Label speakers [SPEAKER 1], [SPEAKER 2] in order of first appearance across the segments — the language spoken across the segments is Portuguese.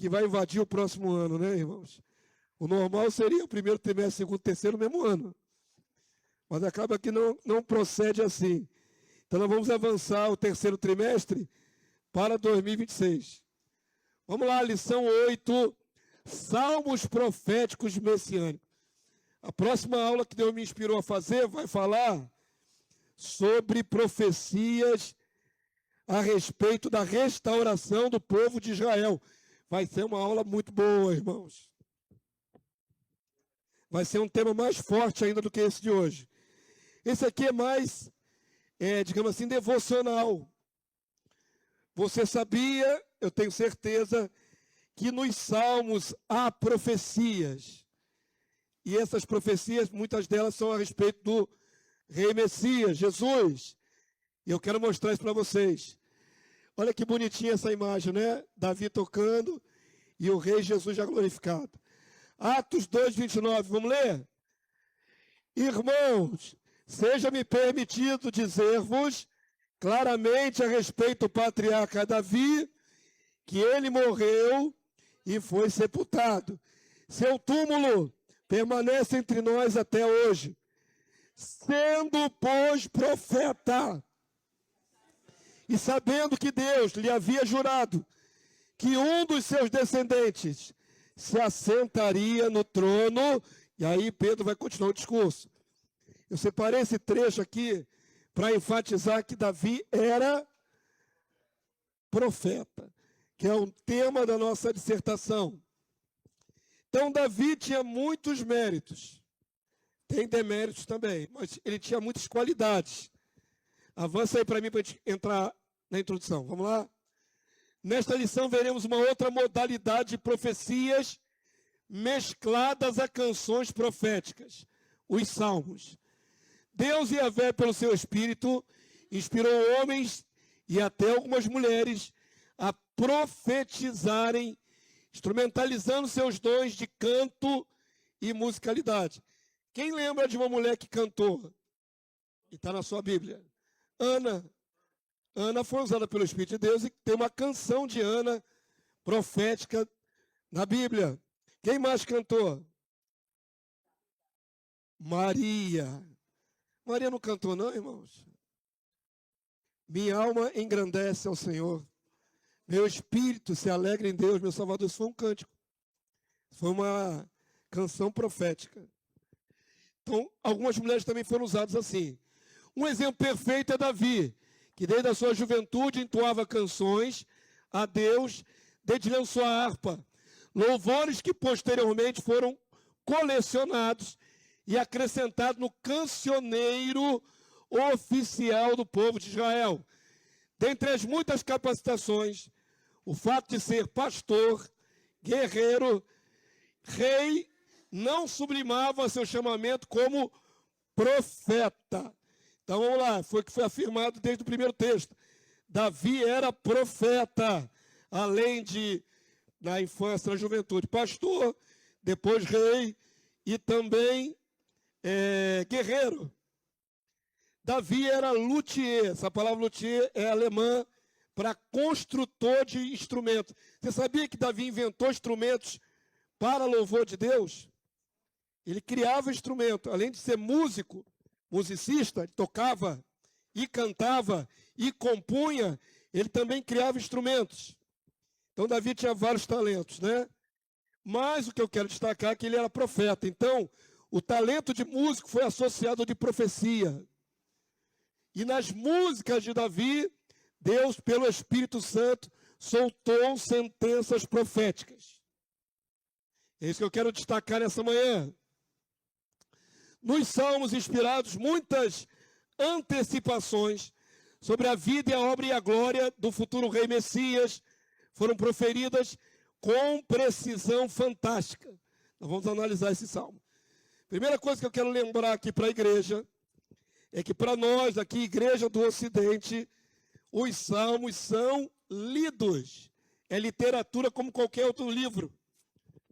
[SPEAKER 1] que vai invadir o próximo ano, né, irmãos? O normal seria o primeiro trimestre, segundo, terceiro, no mesmo ano. Mas acaba que não procede assim. Então, nós vamos avançar o terceiro trimestre para 2026. Vamos lá, lição 8, Salmos proféticos messiânicos. A próxima aula que Deus me inspirou a fazer vai falar sobre profecias a respeito da restauração do povo de Israel. Vai ser uma aula muito boa, irmãos. Vai ser um tema mais forte ainda do que esse de hoje. Esse aqui é mais, digamos assim, devocional. Você sabia, eu tenho certeza, que nos Salmos há profecias. E essas profecias, muitas delas são a respeito do Rei Messias, Jesus. E eu quero mostrar isso para vocês. Olha que bonitinha essa imagem, né? Davi tocando e o Rei Jesus já glorificado. Atos 2:29, vamos ler? Irmãos, seja-me permitido dizer-vos claramente a respeito do patriarca Davi, que ele morreu e foi sepultado. Seu túmulo permanece entre nós até hoje. Sendo, pois, profeta, e sabendo que Deus lhe havia jurado que um dos seus descendentes se assentaria no trono, e aí Pedro vai continuar o discurso. Eu separei esse trecho aqui para enfatizar que Davi era profeta, que é um tema da nossa dissertação. Então, Davi tinha muitos méritos, tem deméritos também, mas ele tinha muitas qualidades. Avança aí para mim para a gente entrar na introdução. Vamos lá? Nesta lição veremos uma outra modalidade de profecias mescladas a canções proféticas, os salmos. Deus Yahvé, pelo seu Espírito, inspirou homens e até algumas mulheres a profetizarem, instrumentalizando seus dons de canto e musicalidade. Quem lembra de uma mulher que cantou? E está na sua Bíblia. Ana. Ana foi usada pelo Espírito de Deus e tem uma canção de Ana profética na Bíblia. Quem mais cantou? Maria. Maria não cantou não, irmãos? Minha alma engrandece ao Senhor. Meu espírito se alegra em Deus, meu Salvador. Isso foi um cântico. Foi uma canção profética. Então, algumas mulheres também foram usadas assim. Um exemplo perfeito é Davi, que desde a sua juventude entoava canções a Deus, dedilhando sua harpa. Louvores que posteriormente foram colecionados e acrescentados no cancioneiro oficial do povo de Israel. Dentre as muitas capacitações, o fato de ser pastor, guerreiro, rei, não sublimava seu chamamento como profeta. Então vamos lá, foi o que foi afirmado desde o primeiro texto. Davi era profeta, além de, na infância, na juventude, pastor, depois rei e também guerreiro. Davi era luthier, essa palavra luthier é alemã para construtor de instrumentos. Você sabia que Davi inventou instrumentos para louvor de Deus? Ele criava instrumento, além de ser músico, musicista, ele tocava e cantava e compunha, ele também criava instrumentos. Então Davi tinha vários talentos, né? Mas o que eu quero destacar é que ele era profeta. Então, o talento de músico foi associado ao de profecia. E nas músicas de Davi, Deus, pelo Espírito Santo, soltou sentenças proféticas. É isso que eu quero destacar nessa manhã. Nos Salmos inspirados, muitas antecipações sobre a vida e a obra e a glória do futuro Rei Messias foram proferidas com precisão fantástica. Nós vamos analisar esse salmo. Primeira coisa que eu quero lembrar aqui para a igreja é que para nós aqui, Igreja do Ocidente, os salmos são lidos. É literatura como qualquer outro livro.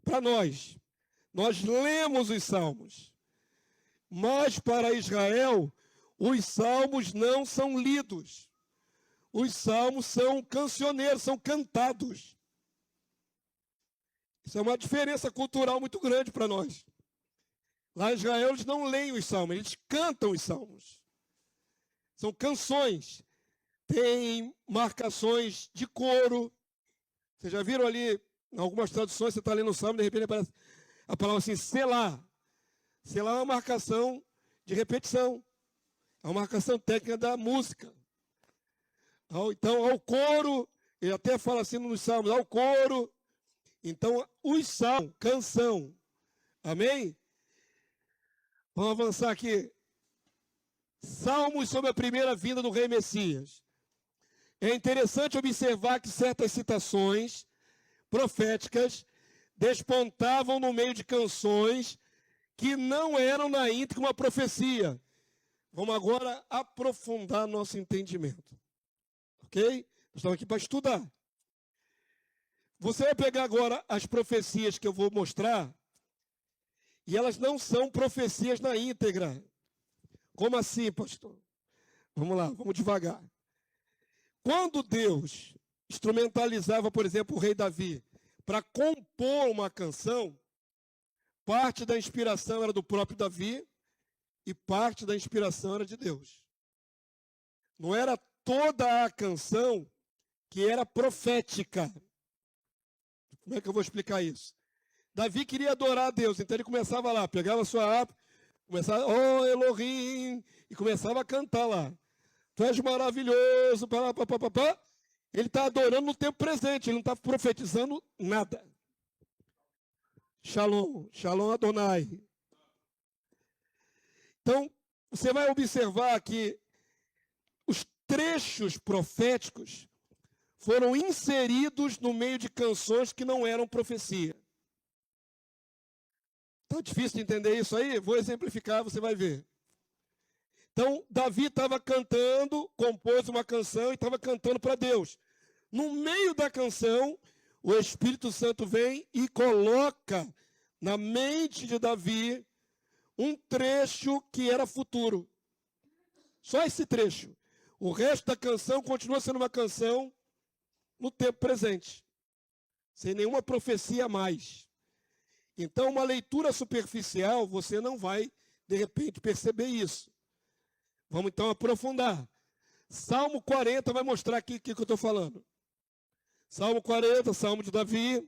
[SPEAKER 1] Para nós lemos os salmos. Mas para Israel, os salmos não são lidos. Os salmos são cancioneiros, são cantados. Isso é uma diferença cultural muito grande para nós. Lá em Israel eles não leem os salmos, eles cantam os salmos. São canções. Tem marcações de coro. Vocês já viram ali, em algumas traduções, você está lendo o salmo, de repente aparece a palavra assim, selá. Selá é uma marcação de repetição. É uma marcação técnica da música. Então, ao coro, ele até fala assim nos salmos, ao coro. Então, os salmos, canção. Amém? Vamos avançar aqui. Salmos sobre a primeira vinda do rei Messias. É interessante observar que certas citações proféticas despontavam no meio de canções que não eram na íntegra uma profecia. Vamos agora aprofundar nosso entendimento. Ok? Nós estamos aqui para estudar. Você vai pegar agora as profecias que eu vou mostrar, e elas não são profecias na íntegra. Como assim, pastor? Vamos lá, vamos devagar. Quando Deus instrumentalizava, por exemplo, o rei Davi para compor uma canção, parte da inspiração era do próprio Davi e parte da inspiração era de Deus. Não era toda a canção que era profética. Como é que eu vou explicar isso? Davi queria adorar a Deus, então ele começava lá, pegava a sua harpa, começava, oh Elohim, e começava a cantar lá. Tu és maravilhoso, pá, pá, pá, pá, pá. Ele está adorando no tempo presente, ele não está profetizando nada. Shalom, Shalom Adonai. Então, você vai observar que os trechos proféticos foram inseridos no meio de canções que não eram profecia. Está difícil de entender isso aí? Vou exemplificar, você vai ver. Então, Davi estava cantando, compôs uma canção e estava cantando para Deus. No meio da canção, o Espírito Santo vem e coloca na mente de Davi um trecho que era futuro. Só esse trecho. O resto da canção continua sendo uma canção no tempo presente, sem nenhuma profecia a mais. Então, uma leitura superficial, você não vai, de repente, perceber isso. Vamos então aprofundar. Salmo 40 vai mostrar aqui o que eu estou falando. Salmo 40, Salmo de Davi.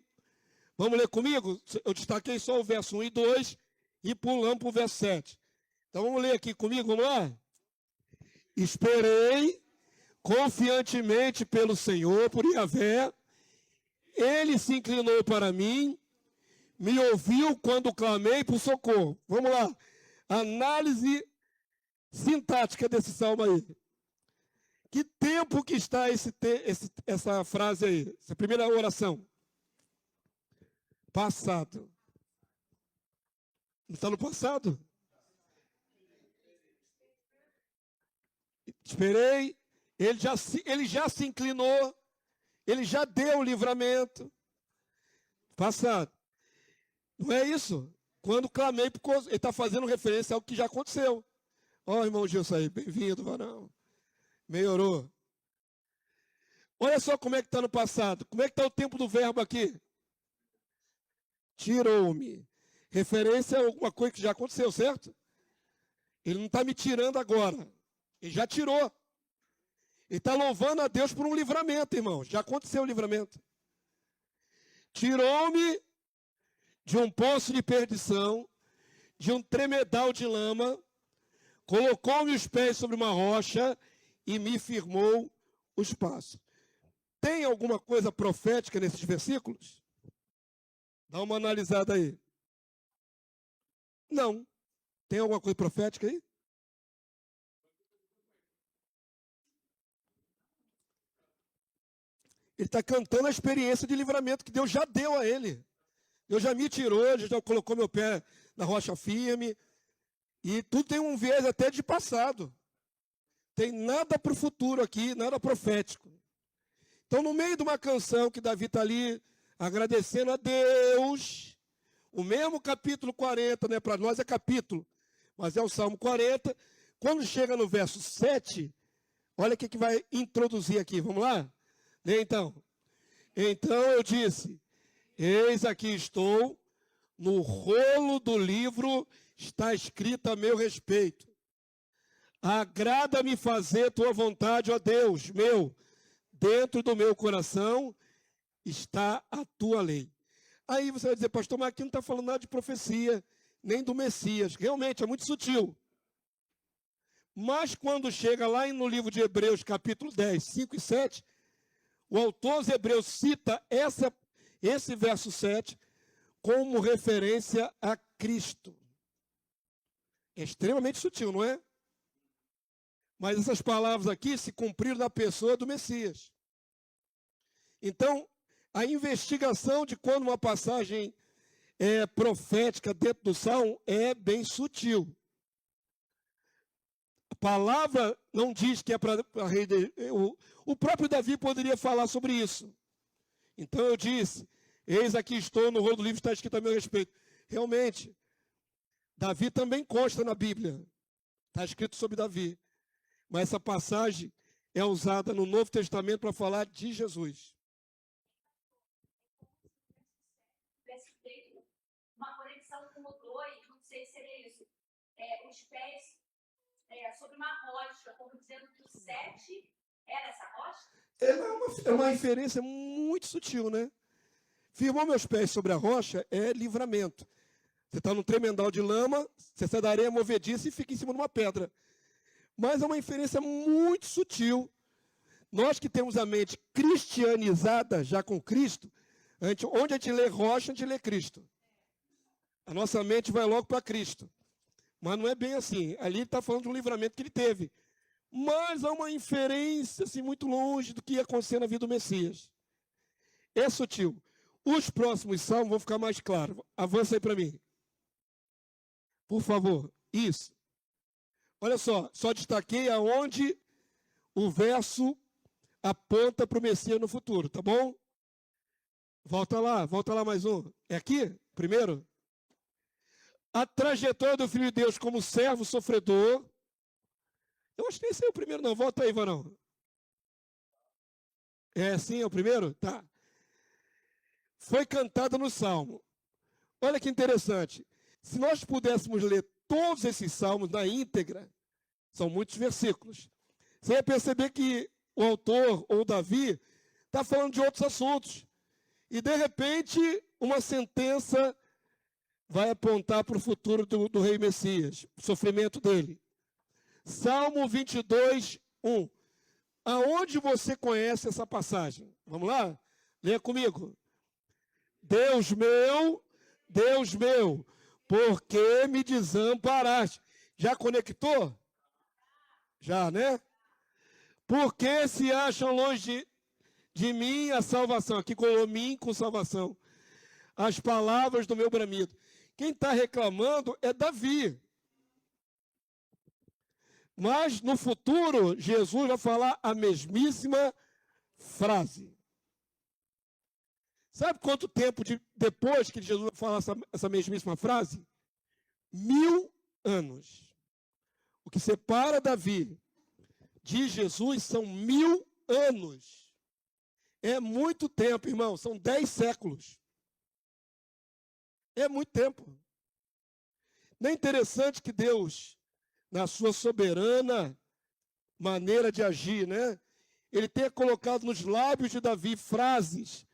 [SPEAKER 1] Vamos ler comigo? Eu destaquei só o verso 1 e 2 e pulamos para o verso 7. Então vamos ler aqui comigo, vamos lá? Esperei confiantemente pelo Senhor, por Yahvé. Ele se inclinou para mim, me ouviu quando clamei por socorro. Vamos lá. Análise sintática desse salmo aí. Que tempo que está essa frase aí? Essa primeira oração. Passado. Não está no passado? Esperei. Ele já se inclinou. Ele já deu o livramento. Passado. Não é isso? Quando clamei, ele está fazendo referência ao que já aconteceu. Ó, irmão Gilson aí, bem-vindo, varão. Melhorou. Olha só como é que está no passado. Como é que está o tempo do verbo aqui? Tirou-me. Referência a alguma coisa que já aconteceu, certo? Ele não está me tirando agora. Ele já tirou. Ele está louvando a Deus por um livramento, irmão. Já aconteceu o livramento. Tirou-me de um poço de perdição, de um tremedal de lama, colocou-me os pés sobre uma rocha e me firmou os passos. Tem alguma coisa profética nesses versículos? Dá uma analisada aí. Não. Tem alguma coisa profética aí? Ele está cantando a experiência de livramento que Deus já deu a ele. Deus já me tirou, já colocou meu pé na rocha firme. E tudo tem um viés até de passado. Tem nada para o futuro aqui, nada profético. Então, no meio de uma canção que Davi está ali agradecendo a Deus, o mesmo capítulo 40, né, para nós é capítulo, mas é o Salmo 40. Quando chega no verso 7, olha o que vai introduzir aqui. Vamos lá? Lê então. Então eu disse, Eis aqui estou, no rolo do livro está escrito a meu respeito. Agrada-me fazer tua vontade, ó Deus meu. Dentro do meu coração está a tua lei. Aí você vai dizer, pastor, mas aqui não está falando nada de profecia, nem do Messias. Realmente, é muito sutil. Mas quando chega lá no livro de Hebreus, capítulo 10, 5 e 7, o autor dos Hebreus cita esse verso 7 como referência a Cristo. É extremamente sutil, não é? Mas essas palavras aqui se cumpriram na pessoa do Messias. Então, a investigação de quando uma passagem é profética dentro do Salmo é bem sutil. A palavra não diz que é para rei. O próprio Davi poderia falar sobre isso. Então eu disse, eis aqui estou, no rolo do livro está escrito a meu respeito. Realmente, Davi também consta na Bíblia. Está escrito sobre Davi. Mas essa passagem é usada no Novo Testamento para falar de Jesus.
[SPEAKER 2] Uma conexão com o 2, não sei se seria isso. Os pés sobre uma rocha, como dizendo que o 7 era essa rocha?
[SPEAKER 1] É uma inferência muito sutil, né? Firmou meus pés sobre a rocha é livramento. Você está num tremendal de lama, você sai da areia movediça e fica em cima de uma pedra. Mas é uma inferência muito sutil. Nós que temos a mente cristianizada já com Cristo, onde a gente lê rocha, a gente lê Cristo. A nossa mente vai logo para Cristo. Mas não é bem assim. Ali ele está falando de um livramento que ele teve. Mas há uma inferência assim, muito longe do que ia acontecer na vida do Messias. É sutil. Os próximos salmos vão ficar mais claros. Avança aí para mim. Por favor. Isso. Olha só destaquei aonde o verso aponta para o Messias no futuro, tá bom? Volta lá mais um. É aqui? Primeiro? A trajetória do Filho de Deus como servo sofredor. Eu acho que esse é o primeiro, não. Volta aí, Varão. É sim, é o primeiro? Tá. Foi cantada no Salmo. Olha que interessante. Se nós pudéssemos ler todos esses salmos na íntegra, são muitos versículos, você vai perceber que o autor, ou Davi, está falando de outros assuntos. E, de repente, uma sentença vai apontar para o futuro do rei Messias, o sofrimento dele. Salmo 22, 1. Aonde você conhece essa passagem? Vamos lá? Leia comigo. Deus meu, por que me desamparaste? Já conectou? Já, né? Porque se acham longe de mim a salvação. Aqui colou mim com salvação. As palavras do meu bramido. Quem está reclamando é Davi. Mas no futuro, Jesus vai falar a mesmíssima frase. Sabe quanto tempo depois que Jesus vai falar essa mesmíssima frase? 1000 anos. O que separa Davi de Jesus são 1000 anos. É muito tempo, irmão. São 10 séculos. É muito tempo. Não é interessante que Deus, na sua soberana maneira de agir, né? Ele tenha colocado nos lábios de Davi frases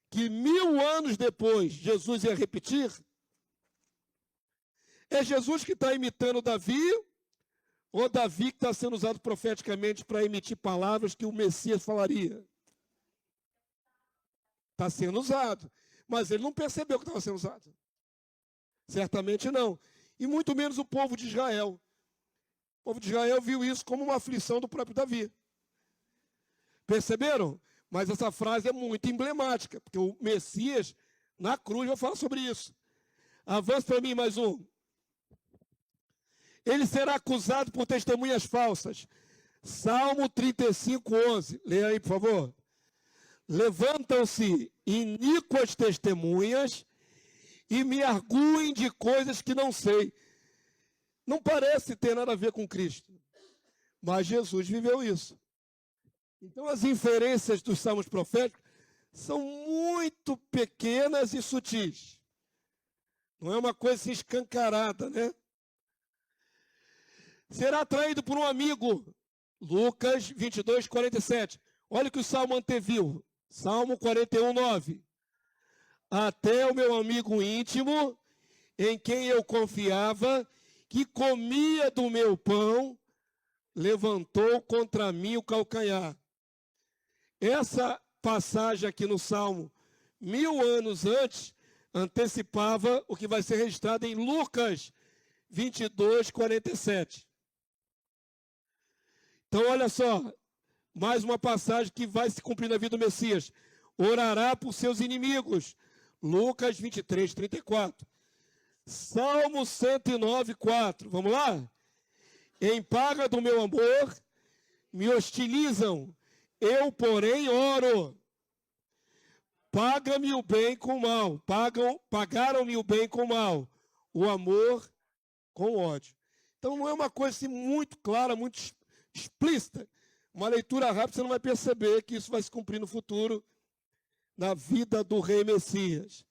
[SPEAKER 1] que 1000 anos depois Jesus ia repetir? É Jesus que está imitando Davi, ou Davi que está sendo usado profeticamente para emitir palavras que o Messias falaria? Está sendo usado. Mas ele não percebeu que estava sendo usado. Certamente não. E muito menos o povo de Israel. O povo de Israel viu isso como uma aflição do próprio Davi. Perceberam? Mas essa frase é muito emblemática, porque o Messias, na cruz, vai falar sobre isso. Avança para mim mais um. Ele será acusado por testemunhas falsas. Salmo 35, 11. Leia aí, por favor. Levantam-se iníquas testemunhas e me arguem de coisas que não sei. Não parece ter nada a ver com Cristo. Mas Jesus viveu isso. Então, as inferências dos salmos proféticos são muito pequenas e sutis. Não é uma coisa assim escancarada, né? Será atraído por um amigo. Lucas 22, 47. Olha o que o Salmo anteviu. Salmo 41, 9. Até o meu amigo íntimo, em quem eu confiava, que comia do meu pão, levantou contra mim o calcanhar. Essa passagem aqui no Salmo, 1000 anos antes, antecipava o que vai ser registrado em Lucas 22, 47. Então, olha só, mais uma passagem que vai se cumprir na vida do Messias. Orará por seus inimigos. Lucas 23, 34. Salmo 109, 4. Vamos lá? Em paga do meu amor, me hostilizam. Eu, porém, oro. Paga-me o bem com o mal. Pagaram-me o bem com o mal. O amor com o ódio. Então, não é uma coisa assim muito clara, muito explícita. Uma leitura rápida, você não vai perceber que isso vai se cumprir no futuro, na vida do rei Messias.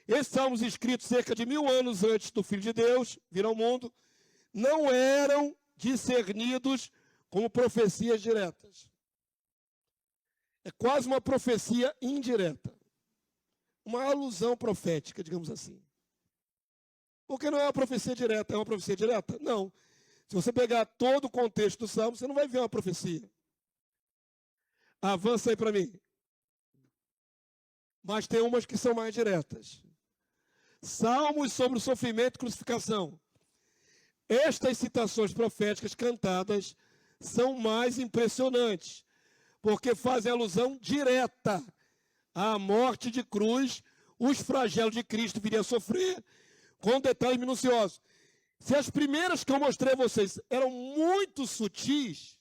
[SPEAKER 1] Esses salmos escritos cerca de 1000 anos antes do Filho de Deus vir ao mundo, não eram discernidos como profecias diretas. É quase uma profecia indireta. Uma alusão profética, digamos assim. Porque não é uma profecia direta, é uma profecia direta? Não. Se você pegar todo o contexto do Salmo, você não vai ver uma profecia. Avança aí para mim. Mas tem umas que são mais diretas. Salmos sobre o sofrimento e crucificação. Estas citações proféticas cantadas são mais impressionantes, porque fazem alusão direta à morte de cruz, os flagelos de Cristo viria a sofrer, com detalhes minuciosos. Se as primeiras que eu mostrei a vocês eram muito sutis,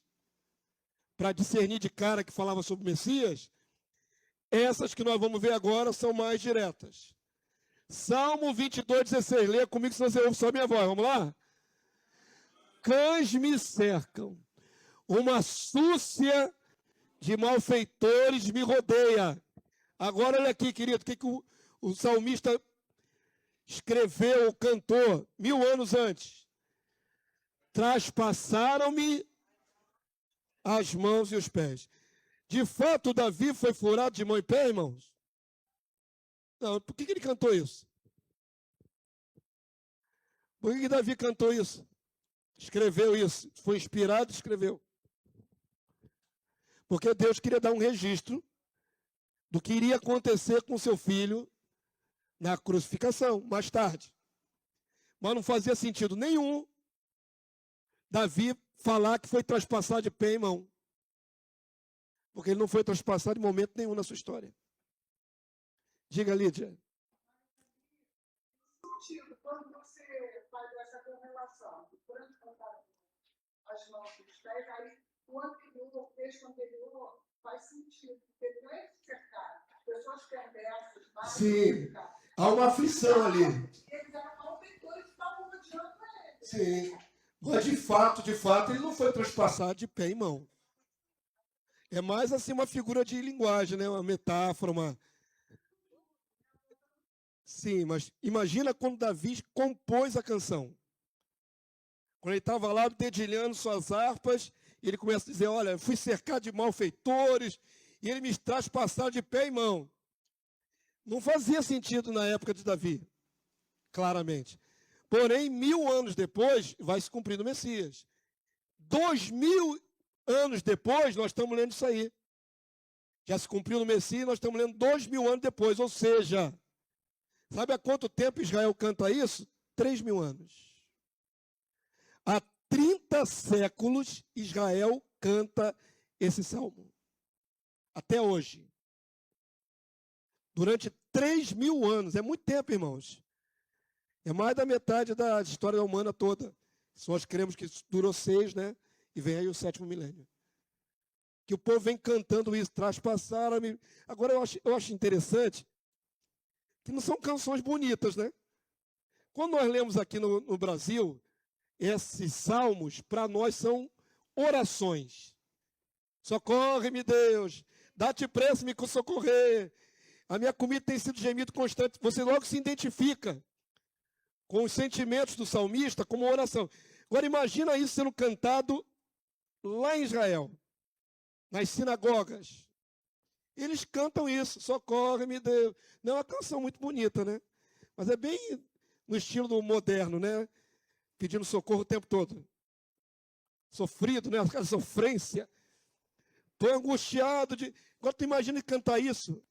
[SPEAKER 1] para discernir de cara que falava sobre o Messias, essas que nós vamos ver agora são mais diretas. Salmo 22, 16. Leia comigo, senão você ouve só a minha voz. Vamos lá? Cães me cercam, uma súcia de malfeitores me rodeia. Agora olha aqui, querido, o que o salmista escreveu, ou cantou 1000 anos antes. Traspassaram-me as mãos e os pés. De fato, Davi foi furado de mão e pé, irmãos? Não, por que ele cantou isso? Por que Davi cantou isso? Escreveu isso. Foi inspirado e escreveu. Porque Deus queria dar um registro do que iria acontecer com seu filho na crucificação, mais tarde. Mas não fazia sentido nenhum Davi falar que foi traspassado de pé em mão. Porque ele não foi traspassado em momento nenhum na sua história. Diga, Lídia.
[SPEAKER 3] Quando você faz essa correlação, durante as mãos e os pés, aí o texto anterior faz sentido, porque não é cercar. As pessoas perversas, mas
[SPEAKER 1] sim, há uma aflição ali.
[SPEAKER 3] Eles eram malfeitores que estavam odiando ele.
[SPEAKER 1] Sim, mas de fato, ele não foi traspassado de pé em mão. É mais assim uma figura de linguagem, né? Uma metáfora, uma... Sim, mas imagina quando Davi compôs a canção. Quando ele estava lá dedilhando suas harpas, e ele começa a dizer, olha, fui cercado de malfeitores, e ele me traspassaram de pé em mão. Não fazia sentido na época de Davi, claramente. Porém, 1000 anos depois, vai se cumprir no Messias. 2000 anos depois, nós estamos lendo isso aí. Já se cumpriu no Messias, nós estamos lendo 2000 anos depois. Ou seja, sabe há quanto tempo Israel canta isso? 3000 anos. Há 30 séculos, Israel canta esse salmo. Até hoje. Durante 3000 anos. É muito tempo, irmãos. É mais da metade da história humana toda. Se nós cremos que durou 6, né? E vem aí o 7º milênio. Que o povo vem cantando isso, traspassaram-me. Agora eu acho interessante que não são canções bonitas, né? Quando nós lemos aqui no Brasil, esses salmos, para nós, são orações. Socorre-me, Deus. Dá-te pressa me socorrer. A minha comida tem sido gemido constante. Você logo se identifica com os sentimentos do salmista como uma oração. Agora imagina isso sendo cantado lá em Israel, nas sinagogas. Eles cantam isso, socorre-me Deus. Não é uma canção muito bonita, né? Mas é bem no estilo do moderno, né? Pedindo socorro o tempo todo. Sofrido, né? Aquela sofrência. Estou angustiado de... Agora tu imagina cantar isso.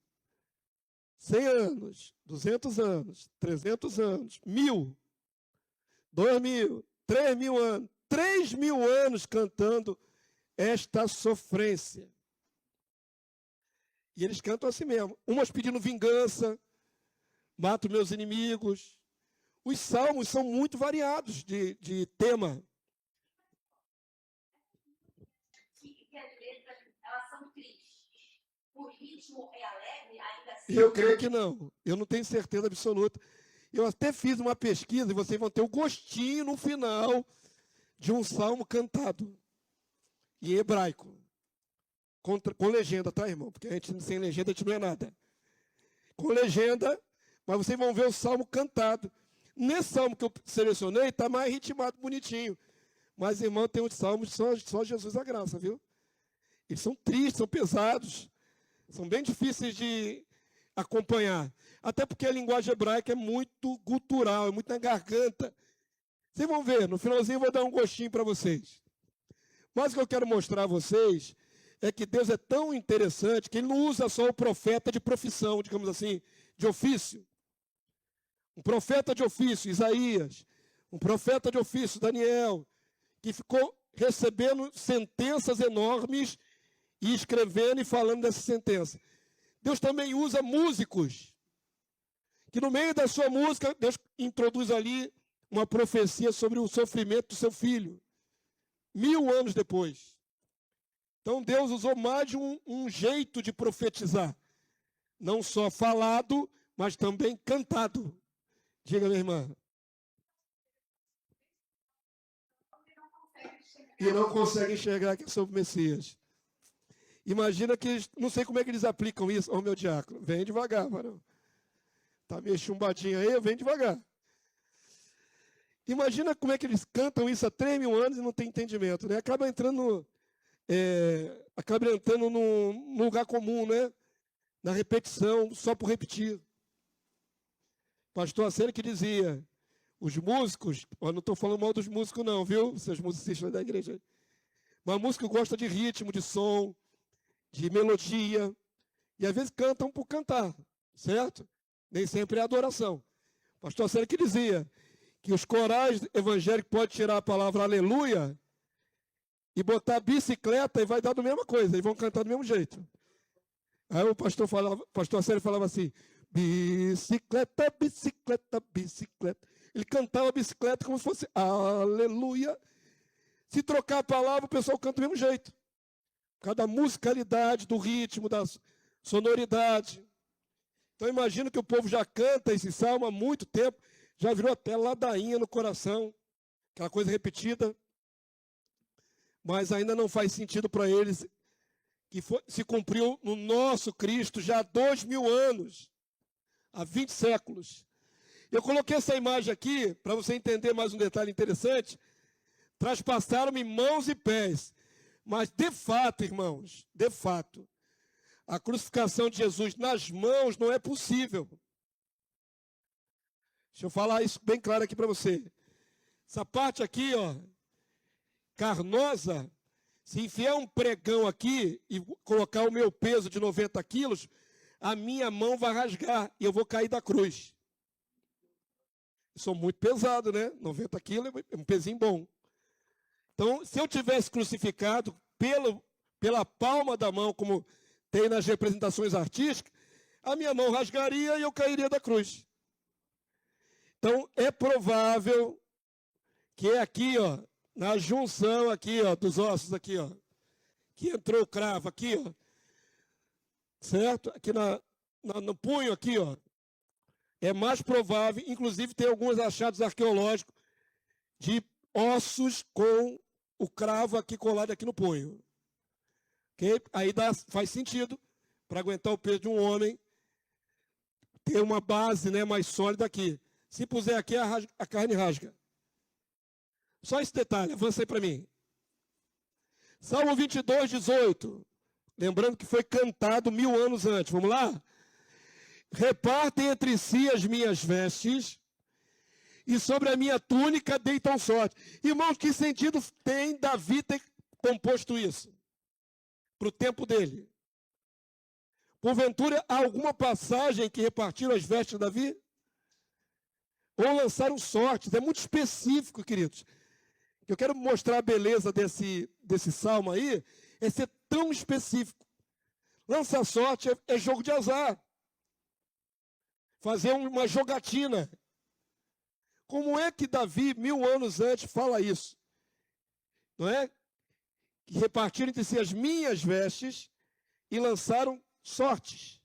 [SPEAKER 1] 100 anos, 200 anos, 300 anos, 1000, 2000, 3000 anos, 3000 anos cantando esta sofrência. E eles cantam assim mesmo. Umas pedindo vingança, mato meus inimigos. Os salmos são muito variados de tema.
[SPEAKER 2] Que as letras, elas são tristes. O ritmo é alegre, ainda assim.
[SPEAKER 1] Eu creio que não. Eu não tenho certeza absoluta. Eu até fiz uma pesquisa e vocês vão ter o gostinho no final de um salmo cantado em hebraico. Com legenda, tá, irmão? Porque a gente sem legenda a gente não é nada. Com legenda, mas vocês vão ver o salmo cantado. Nesse salmo que eu selecionei, está mais ritmado, bonitinho. Mas, irmão, tem uns salmos só Jesus a graça, viu? Eles são tristes, são pesados. São bem difíceis de acompanhar. Até porque a linguagem hebraica é muito gutural, é muito na garganta. Vocês vão ver, no finalzinho eu vou dar um gostinho para vocês. Mas o que eu quero mostrar a vocês é que Deus é tão interessante que Ele não usa só o profeta de profissão, digamos assim, de ofício. Um profeta de ofício, Isaías. Um profeta de ofício, Daniel, que ficou recebendo sentenças enormes e escrevendo e falando dessa sentença. Deus também usa músicos, que no meio da sua música, Deus introduz ali uma profecia sobre o sofrimento do seu filho, 1000 anos depois. Então Deus usou mais de um jeito de profetizar, não só falado, mas também cantado. Diga, minha irmã. E não consegue enxergar que é sobre o Messias. Imagina que eles, não sei como é que eles aplicam isso. Ô, meu diácono, vem devagar, varão. Tá meio chumbadinho aí, vem devagar. Imagina como é que eles cantam isso há 3000 anos e não tem entendimento, né? Acaba entrando num lugar comum, né? Na repetição, só por repetir. Pastor Acélio que dizia, os músicos, eu não estou falando mal dos músicos não, viu? Seus musicistas da igreja. Mas músico gosta de ritmo, de som, de melodia, e às vezes cantam por cantar, certo? Nem sempre é adoração. Pastor Acélio que dizia que os corais evangélicos podem tirar a palavra aleluia e botar bicicleta e vai dar a mesma coisa, e vão cantar do mesmo jeito. Aí o pastor Acélio falava assim, bicicleta, bicicleta, bicicleta. Ele cantava bicicleta como se fosse aleluia. Se trocar a palavra, o pessoal canta do mesmo jeito. Por causa da musicalidade, do ritmo, da sonoridade. Então imagino que o povo já canta esse salmo há muito tempo, já virou até ladainha no coração, aquela coisa repetida. Mas ainda não faz sentido para eles que se cumpriu no nosso Cristo já há 2000 anos, há 20 séculos. Eu coloquei essa imagem aqui, para você entender mais um detalhe interessante. Traspassaram-me mãos e pés. Mas, de fato, irmãos, de fato, a crucificação de Jesus nas mãos não é possível. Deixa eu falar isso bem claro aqui para você. Essa parte aqui, ó, carnosa, se enfiar um pregão aqui e colocar o meu peso de 90 quilos, a minha mão vai rasgar e eu vou cair da cruz. Eu sou muito pesado, né? 90 quilos é um pezinho bom. Então, se eu tivesse crucificado pela palma da mão, como tem nas representações artísticas, a minha mão rasgaria e eu cairia da cruz. Então, é provável que é aqui, ó, na junção aqui, ó, dos ossos aqui, ó, que entrou o cravo aqui, ó, certo? Aqui no punho aqui, ó, é mais provável, inclusive tem alguns achados arqueológicos de ossos com o cravo aqui colado aqui no punho. Okay? Aí faz sentido para aguentar o peso de um homem, ter uma base, né, mais sólida aqui. Se puser aqui, a carne rasga. Só esse detalhe, avança aí para mim. Salmo 22, 18. Lembrando que foi cantado 1000 anos antes. Vamos lá? Repartem entre si as minhas vestes, e sobre a minha túnica deitam sorte. Irmãos, que sentido tem Davi ter composto isso? Para o tempo dele. Porventura, há alguma passagem que repartiram as vestes de Davi? Ou lançaram sortes? É muito específico, queridos. Eu quero mostrar a beleza desse salmo aí, é ser tão específico. Lançar sorte é jogo de azar. Fazer uma jogatina. Como é que Davi, 1000 anos antes, fala isso? Não é? Que repartiram entre si as minhas vestes e lançaram sortes.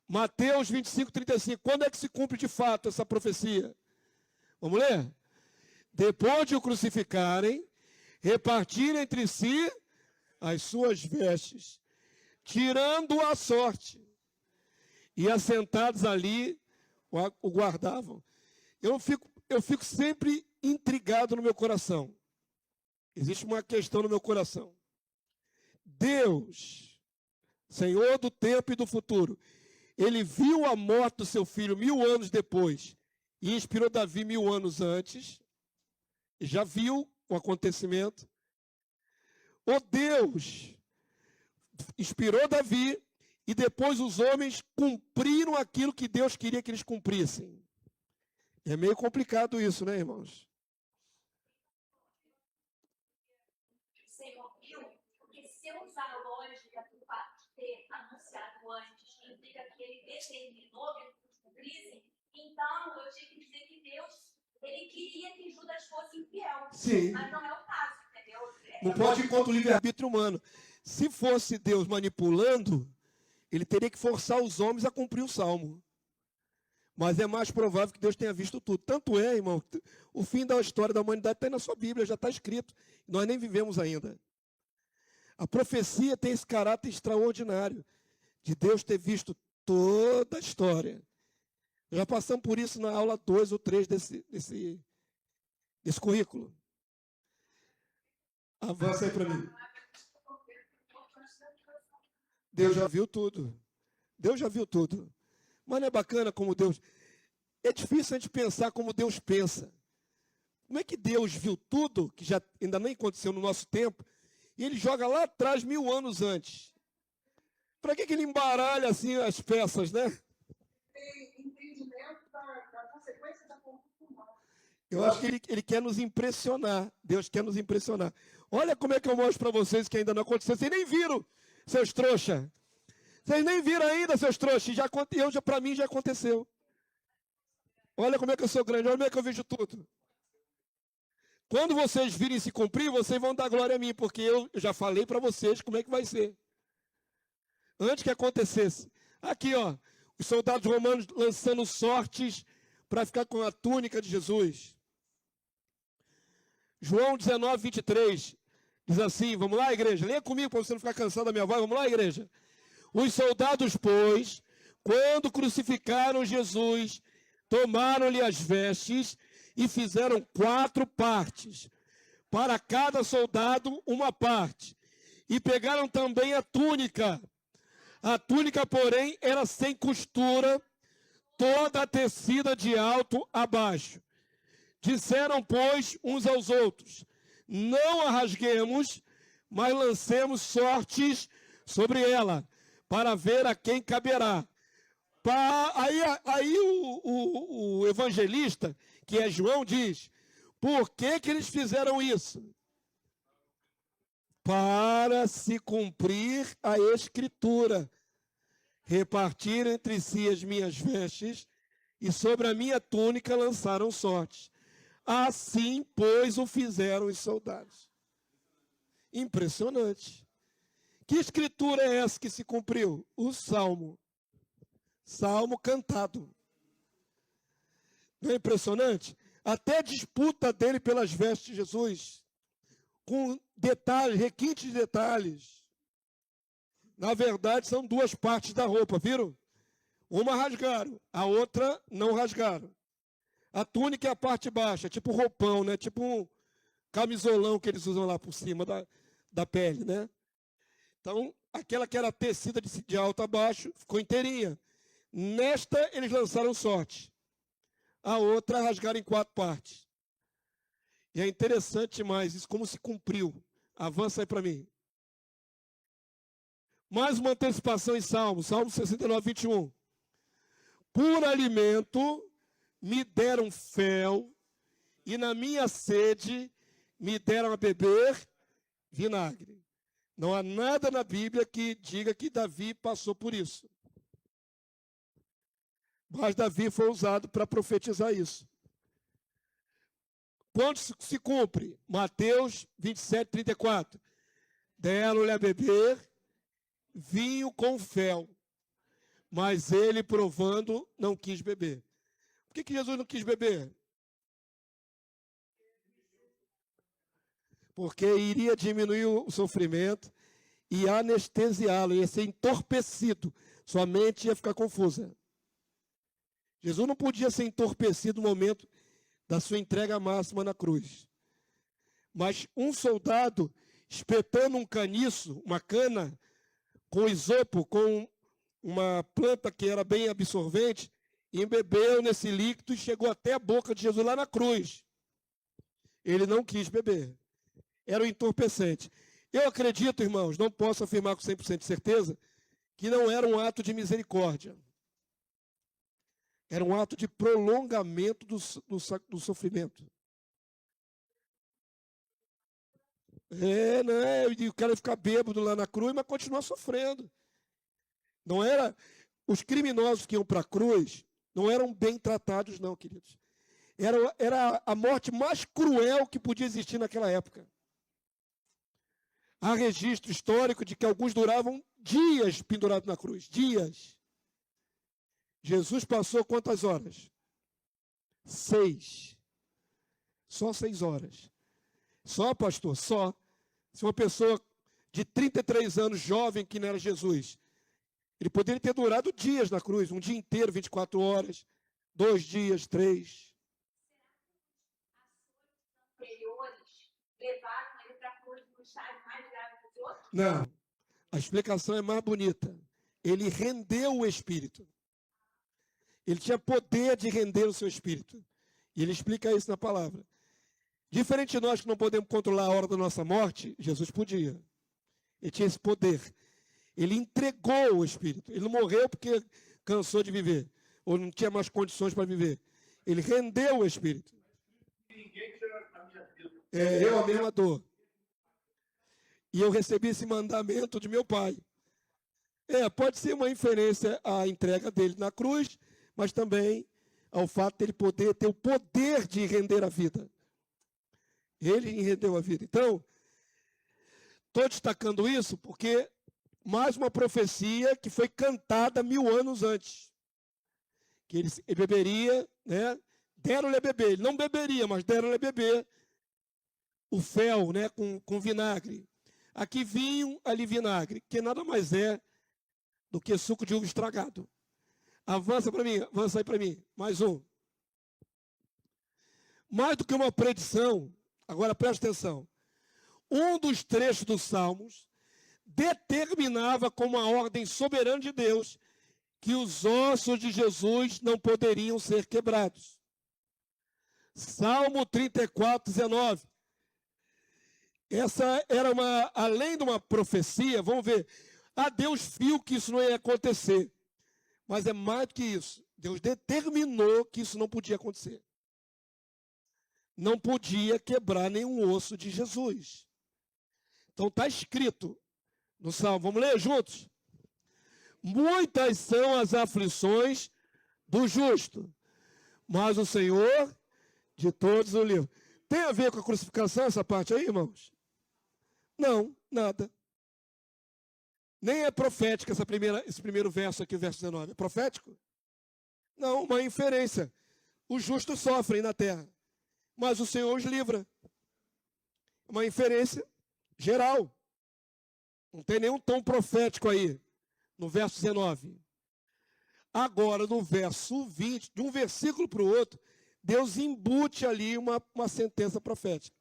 [SPEAKER 1] Mateus 25, 35. Quando é que se cumpre de fato essa profecia? Vamos ler? Depois de o crucificarem, repartiram entre si as suas vestes, tirando a sorte, e assentados ali o guardavam. Eu fico sempre intrigado no meu coração. Existe uma questão no meu coração. Deus, Senhor do tempo e do futuro, ele viu a morte do seu filho 1000 anos depois e inspirou Davi 1000 anos antes. Já viu o acontecimento. O Deus inspirou Davi e depois os homens cumpriram aquilo que Deus queria que eles cumprissem. É meio complicado isso, né, irmãos?
[SPEAKER 2] Senhor viu, porque se eu usar a lógica do fato de ter anunciado antes, implica que ele determinou que eles cumprissem, então eu tinha que dizer que Deus, ele queria que Judas fosse infiel.
[SPEAKER 1] Sim.
[SPEAKER 2] Mas não é o caso, entendeu?
[SPEAKER 1] Não pode ir contra o livre-arbítrio humano. Se fosse Deus manipulando, ele teria que forçar os homens a cumprir o salmo. Mas é mais provável que Deus tenha visto tudo. Tanto é, irmão, o fim da história da humanidade está aí na sua Bíblia, já está escrito. Nós nem vivemos ainda. A profecia tem esse caráter extraordinário de Deus ter visto toda a história. Já passamos por isso na aula 2 ou 3 desse currículo. Avança aí para mim. Deus já viu tudo. Deus já viu tudo. Mas não é bacana como Deus... É difícil a gente pensar como Deus pensa. Como é que Deus viu tudo, que já ainda nem aconteceu no nosso tempo, e ele joga lá atrás 1000 anos antes? Para que ele embaralha assim as peças, né?
[SPEAKER 3] Tem entendimento da consequência da conduta humana.
[SPEAKER 1] Eu acho que ele quer nos impressionar. Deus quer nos impressionar. Olha como é que eu mostro para vocês que ainda não aconteceu. Vocês nem viram, seus trouxa. Vocês nem viram ainda, seus trouxas. Para mim já aconteceu. Olha como é que eu sou grande. Olha como é que eu vejo tudo. Quando vocês virem se cumprir, vocês vão dar glória a mim. Porque eu já falei para vocês como é que vai ser. Antes que acontecesse. Aqui, ó. Os soldados romanos lançando sortes para ficar com a túnica de Jesus. João 19, 23. Diz assim, vamos lá, igreja? Leia comigo para você não ficar cansado da minha voz. Vamos lá, igreja? Os soldados, pois, quando crucificaram Jesus, tomaram-lhe as vestes e fizeram 4 partes. Para cada soldado, uma parte. E pegaram também a túnica. A túnica, porém, era sem costura, toda tecida de alto a baixo. Disseram, pois, uns aos outros, não a rasguemos, mas lancemos sortes sobre ela, para ver a quem caberá. Aí o evangelista, que é João, diz, por que eles fizeram isso? Para se cumprir a escritura, repartiram entre si as minhas vestes, e sobre a minha túnica lançaram sortes. Assim, pois, o fizeram os soldados. Impressionante. Que escritura é essa que se cumpriu? O Salmo. Salmo cantado. Não é impressionante? Até a disputa dele pelas vestes de Jesus, com detalhes, requintes de detalhes. Na verdade, são duas partes da roupa, viram? Uma rasgaram, a outra não rasgaram. A túnica é a parte baixa, tipo roupão, né? Tipo um camisolão que eles usam lá por cima da pele, né? Então, aquela que era tecida de alto a baixo, ficou inteirinha. Nesta, eles lançaram sorte. A outra rasgaram em 4 partes. E é interessante demais isso, como se cumpriu. Avança aí para mim. Mais uma antecipação em Salmo 69, 21. Por alimento me deram fel, e na minha sede me deram a beber vinagre. Não há nada na Bíblia que diga que Davi passou por isso. Mas Davi foi usado para profetizar isso. Quando se cumpre? Mateus 27, 34. Deram-lhe a beber vinho com fel, mas ele, provando, não quis beber. Por que Jesus não quis beber? Porque iria diminuir o sofrimento e anestesiá-lo, ia ser entorpecido, sua mente ia ficar confusa. Jesus não podia ser entorpecido no momento da sua entrega máxima na cruz. Mas um soldado, espetando um caniço, uma cana, com isopo, com uma planta que era bem absorvente, embebeu nesse líquido e chegou até a boca de Jesus lá na cruz. Ele não quis beber. Era um entorpecente. Eu acredito, irmãos, não posso afirmar com 100% de certeza, que não era um ato de misericórdia. Era um ato de prolongamento do sofrimento. Né? E o cara ficar bêbado lá na cruz, mas continuar sofrendo. Não era... Os criminosos que iam para a cruz não eram bem tratados, não, queridos. Era a morte mais cruel que podia existir naquela época. Há registro histórico de que alguns duravam dias pendurados na cruz. Dias. Jesus passou quantas horas? 6. Só 6 horas. Só, pastor, só. Se uma pessoa de 33 anos, jovem, que não era Jesus, ele poderia ter durado dias na cruz, um dia inteiro, 24 horas, 2 dias, 3.
[SPEAKER 2] Anteriores levaram ele para a cruz no estágio mais grave dos outros?
[SPEAKER 1] Não. A explicação é mais bonita. Ele rendeu o espírito. Ele tinha poder de render o seu espírito. E ele explica isso na palavra. Diferente de nós que não podemos controlar a hora da nossa morte, Jesus podia. Ele tinha esse poder. Ele entregou o espírito. Ele não morreu porque cansou de viver, ou não tinha mais condições para viver. Ele rendeu o espírito. Eu a mesma dor. E eu recebi esse mandamento de meu pai. Pode ser uma inferência à entrega dele na cruz, mas também ao fato de ele poder ter o poder de render a vida. Ele rendeu a vida. Então, estou destacando isso porque mais uma profecia que foi cantada 1000 anos antes. Que ele beberia, né? Deram-lhe a beber. Ele não beberia, mas deram-lhe a beber o fel, né? Com vinagre. Aqui vinho, ali vinagre, que nada mais é do que suco de uva estragado. Avança para mim, avança aí para mim. Mais um. Mais do que uma predição, agora presta atenção. Um dos trechos dos Salmos determinava como a ordem soberana de Deus que os ossos de Jesus não poderiam ser quebrados. Salmo 34, 19. Essa era além de uma profecia, vamos ver, Deus viu que isso não ia acontecer. Mas é mais do que isso. Deus determinou que isso não podia acontecer. Não podia quebrar nenhum osso de Jesus. Então está escrito no Salmo, vamos ler juntos? Muitas são as aflições do justo, mas o Senhor de todos o livra. Tem a ver com a crucificação essa parte aí, irmãos? Não, nada. Nem é profética esse primeiro verso aqui, o verso 19. É profético? Não, uma inferência. Os justos sofrem na terra, mas o Senhor os livra. Uma inferência geral. Não tem nenhum tom profético aí, no verso 19. Agora, no verso 20, de um versículo para o outro, Deus embute ali uma sentença profética.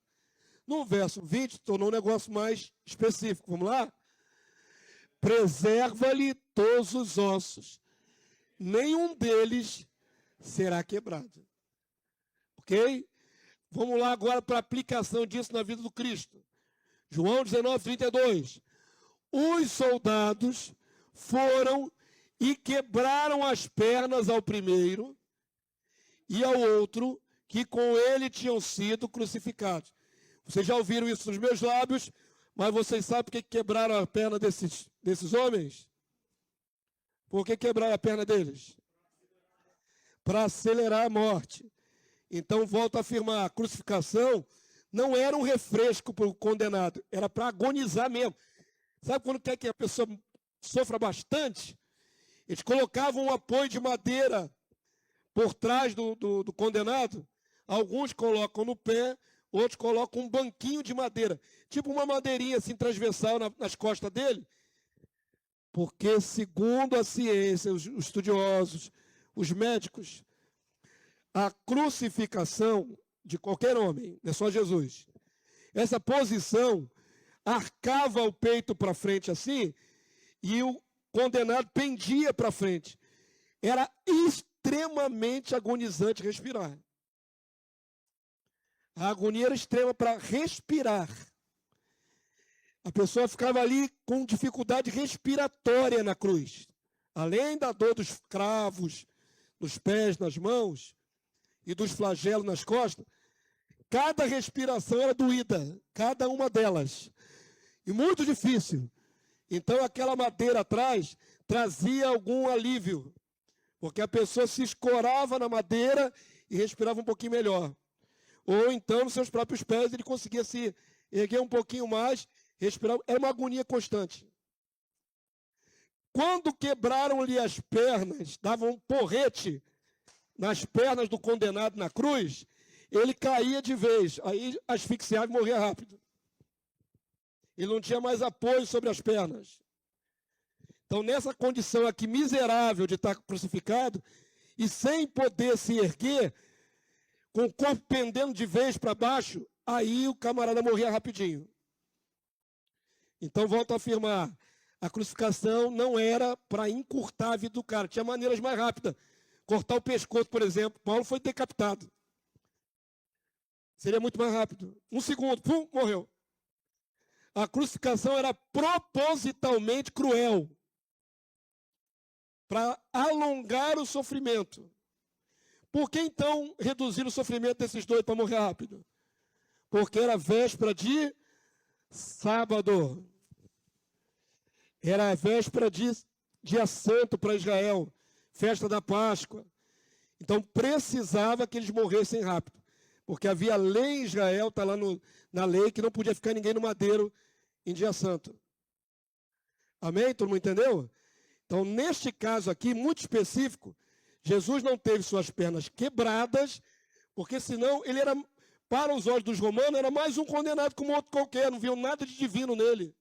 [SPEAKER 1] No verso 20, tornou um negócio mais específico. Vamos lá? Preserva-lhe todos os ossos, nenhum deles será quebrado. Ok? Vamos lá agora para a aplicação disso na vida do Cristo. João 19, 32. Os soldados foram e quebraram as pernas ao primeiro e ao outro, que com ele tinham sido crucificados. Vocês já ouviram isso nos meus lábios, mas vocês sabem por que quebraram a perna desses homens? Por que quebraram a perna deles? Para acelerar a morte. Então, volto a afirmar, a crucificação não era um refresco para o condenado, era para agonizar mesmo. Sabe quando quer que a pessoa sofra bastante? Eles colocavam um apoio de madeira por trás do condenado. Alguns colocam no pé, outros colocam um banquinho de madeira, tipo uma madeirinha assim transversal nas costas dele. Porque, segundo a ciência, os estudiosos, os médicos, a crucificação de qualquer homem, não é só Jesus, essa posição arcava o peito para frente assim, e o condenado pendia para frente. Era extremamente agonizante respirar. A agonia era extrema para respirar. A pessoa ficava ali com dificuldade respiratória na cruz. Além da dor dos cravos, nos pés, nas mãos, e dos flagelos nas costas, cada respiração era doída, cada uma delas. E muito difícil. Então aquela madeira atrás trazia algum alívio, porque a pessoa se escorava na madeira e respirava um pouquinho melhor. Ou então, nos seus próprios pés, ele conseguia se erguer um pouquinho mais, respirar. Era uma agonia constante. Quando quebraram-lhe as pernas, davam um porrete nas pernas do condenado na cruz, ele caía de vez, aí asfixiava e morria rápido. Ele não tinha mais apoio sobre as pernas. Então, nessa condição aqui miserável de estar crucificado, e sem poder se erguer, com o corpo pendendo de vez para baixo, aí o camarada morria rapidinho. Então, volto a afirmar, a crucificação não era para encurtar a vida do cara, tinha maneiras mais rápidas. Cortar o pescoço, por exemplo, Paulo foi decapitado. Seria muito mais rápido. 1 segundo, pum, morreu. A crucificação era propositalmente cruel, para alongar o sofrimento. Por que então reduzir o sofrimento desses dois para morrer rápido? Porque era véspera de sábado. Era a véspera de dia santo para Israel, festa da Páscoa. Então precisava que eles morressem rápido. Porque havia lei em Israel, está lá na lei, que não podia ficar ninguém no madeiro em dia santo. Amém? Todo mundo entendeu? Então, neste caso aqui, muito específico, Jesus não teve suas pernas quebradas, porque senão ele era, para os olhos dos romanos, era mais um condenado como outro qualquer, não viam nada de divino nele.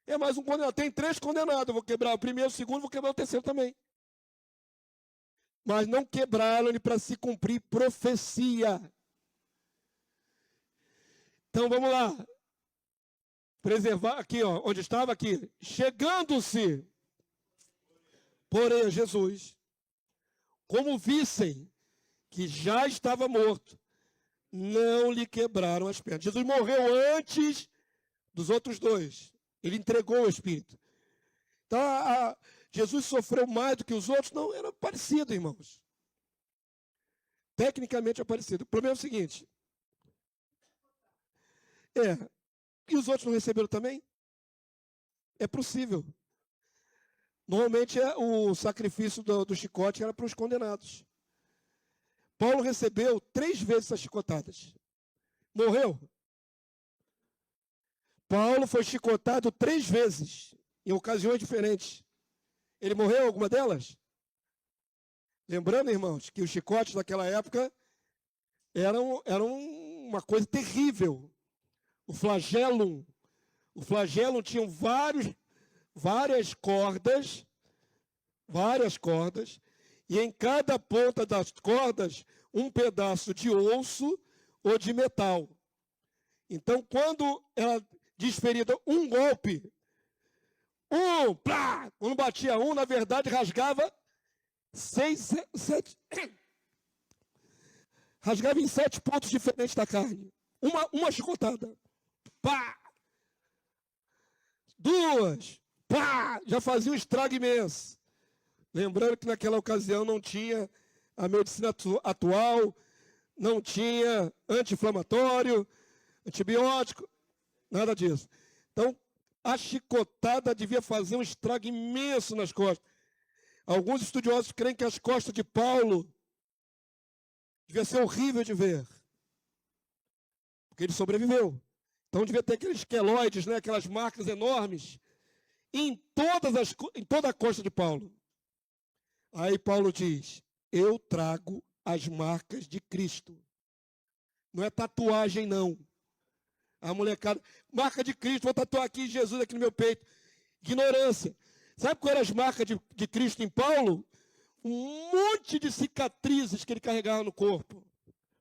[SPEAKER 1] É mais um condenado. Tem 3 condenados, eu vou quebrar o primeiro, o segundo, vou quebrar o terceiro também. Mas não quebraram ele para se cumprir profecia. Então vamos lá. Preservar aqui, ó, onde estava aqui. Chegando-se, porém, a Jesus, como vissem que já estava morto, não lhe quebraram as pernas. Jesus morreu antes dos outros 2. Ele entregou o Espírito. Então, Jesus sofreu mais do que os outros? Não, era parecido, irmãos. Tecnicamente é parecido. O problema é o seguinte. E os outros não receberam também? É possível. Normalmente o sacrifício do chicote era para os condenados. Paulo recebeu 3 vezes essas chicotadas. Morreu. Paulo foi chicotado 3 vezes, em ocasiões diferentes. Ele morreu alguma delas? Lembrando, irmãos, que os chicotes daquela época eram uma coisa terrível. O flagelo, O flagelo tinha várias cordas, e em cada ponta das cordas, um pedaço de osso ou de metal. Então, quando ela desferida um golpe, quando batia um, na verdade, rasgava rasgava em 7 pontos diferentes da carne. Uma chicotada. Pá! 2, pá! Já fazia um estrago imenso. Lembrando que naquela ocasião não tinha a medicina atual, não tinha anti-inflamatório, antibiótico, nada disso. Então, a chicotada devia fazer um estrago imenso nas costas. Alguns estudiosos creem que as costas de Paulo devia ser horrível de ver, porque ele sobreviveu. Então devia ter aqueles queloides, né, aquelas marcas enormes, em toda a costa de Paulo. Aí Paulo diz, eu trago as marcas de Cristo. Não é tatuagem, não. A molecada, marca de Cristo, vou tatuar aqui Jesus aqui no meu peito. Ignorância. Sabe qual eram as marcas de Cristo em Paulo? Um monte de cicatrizes que ele carregava no corpo,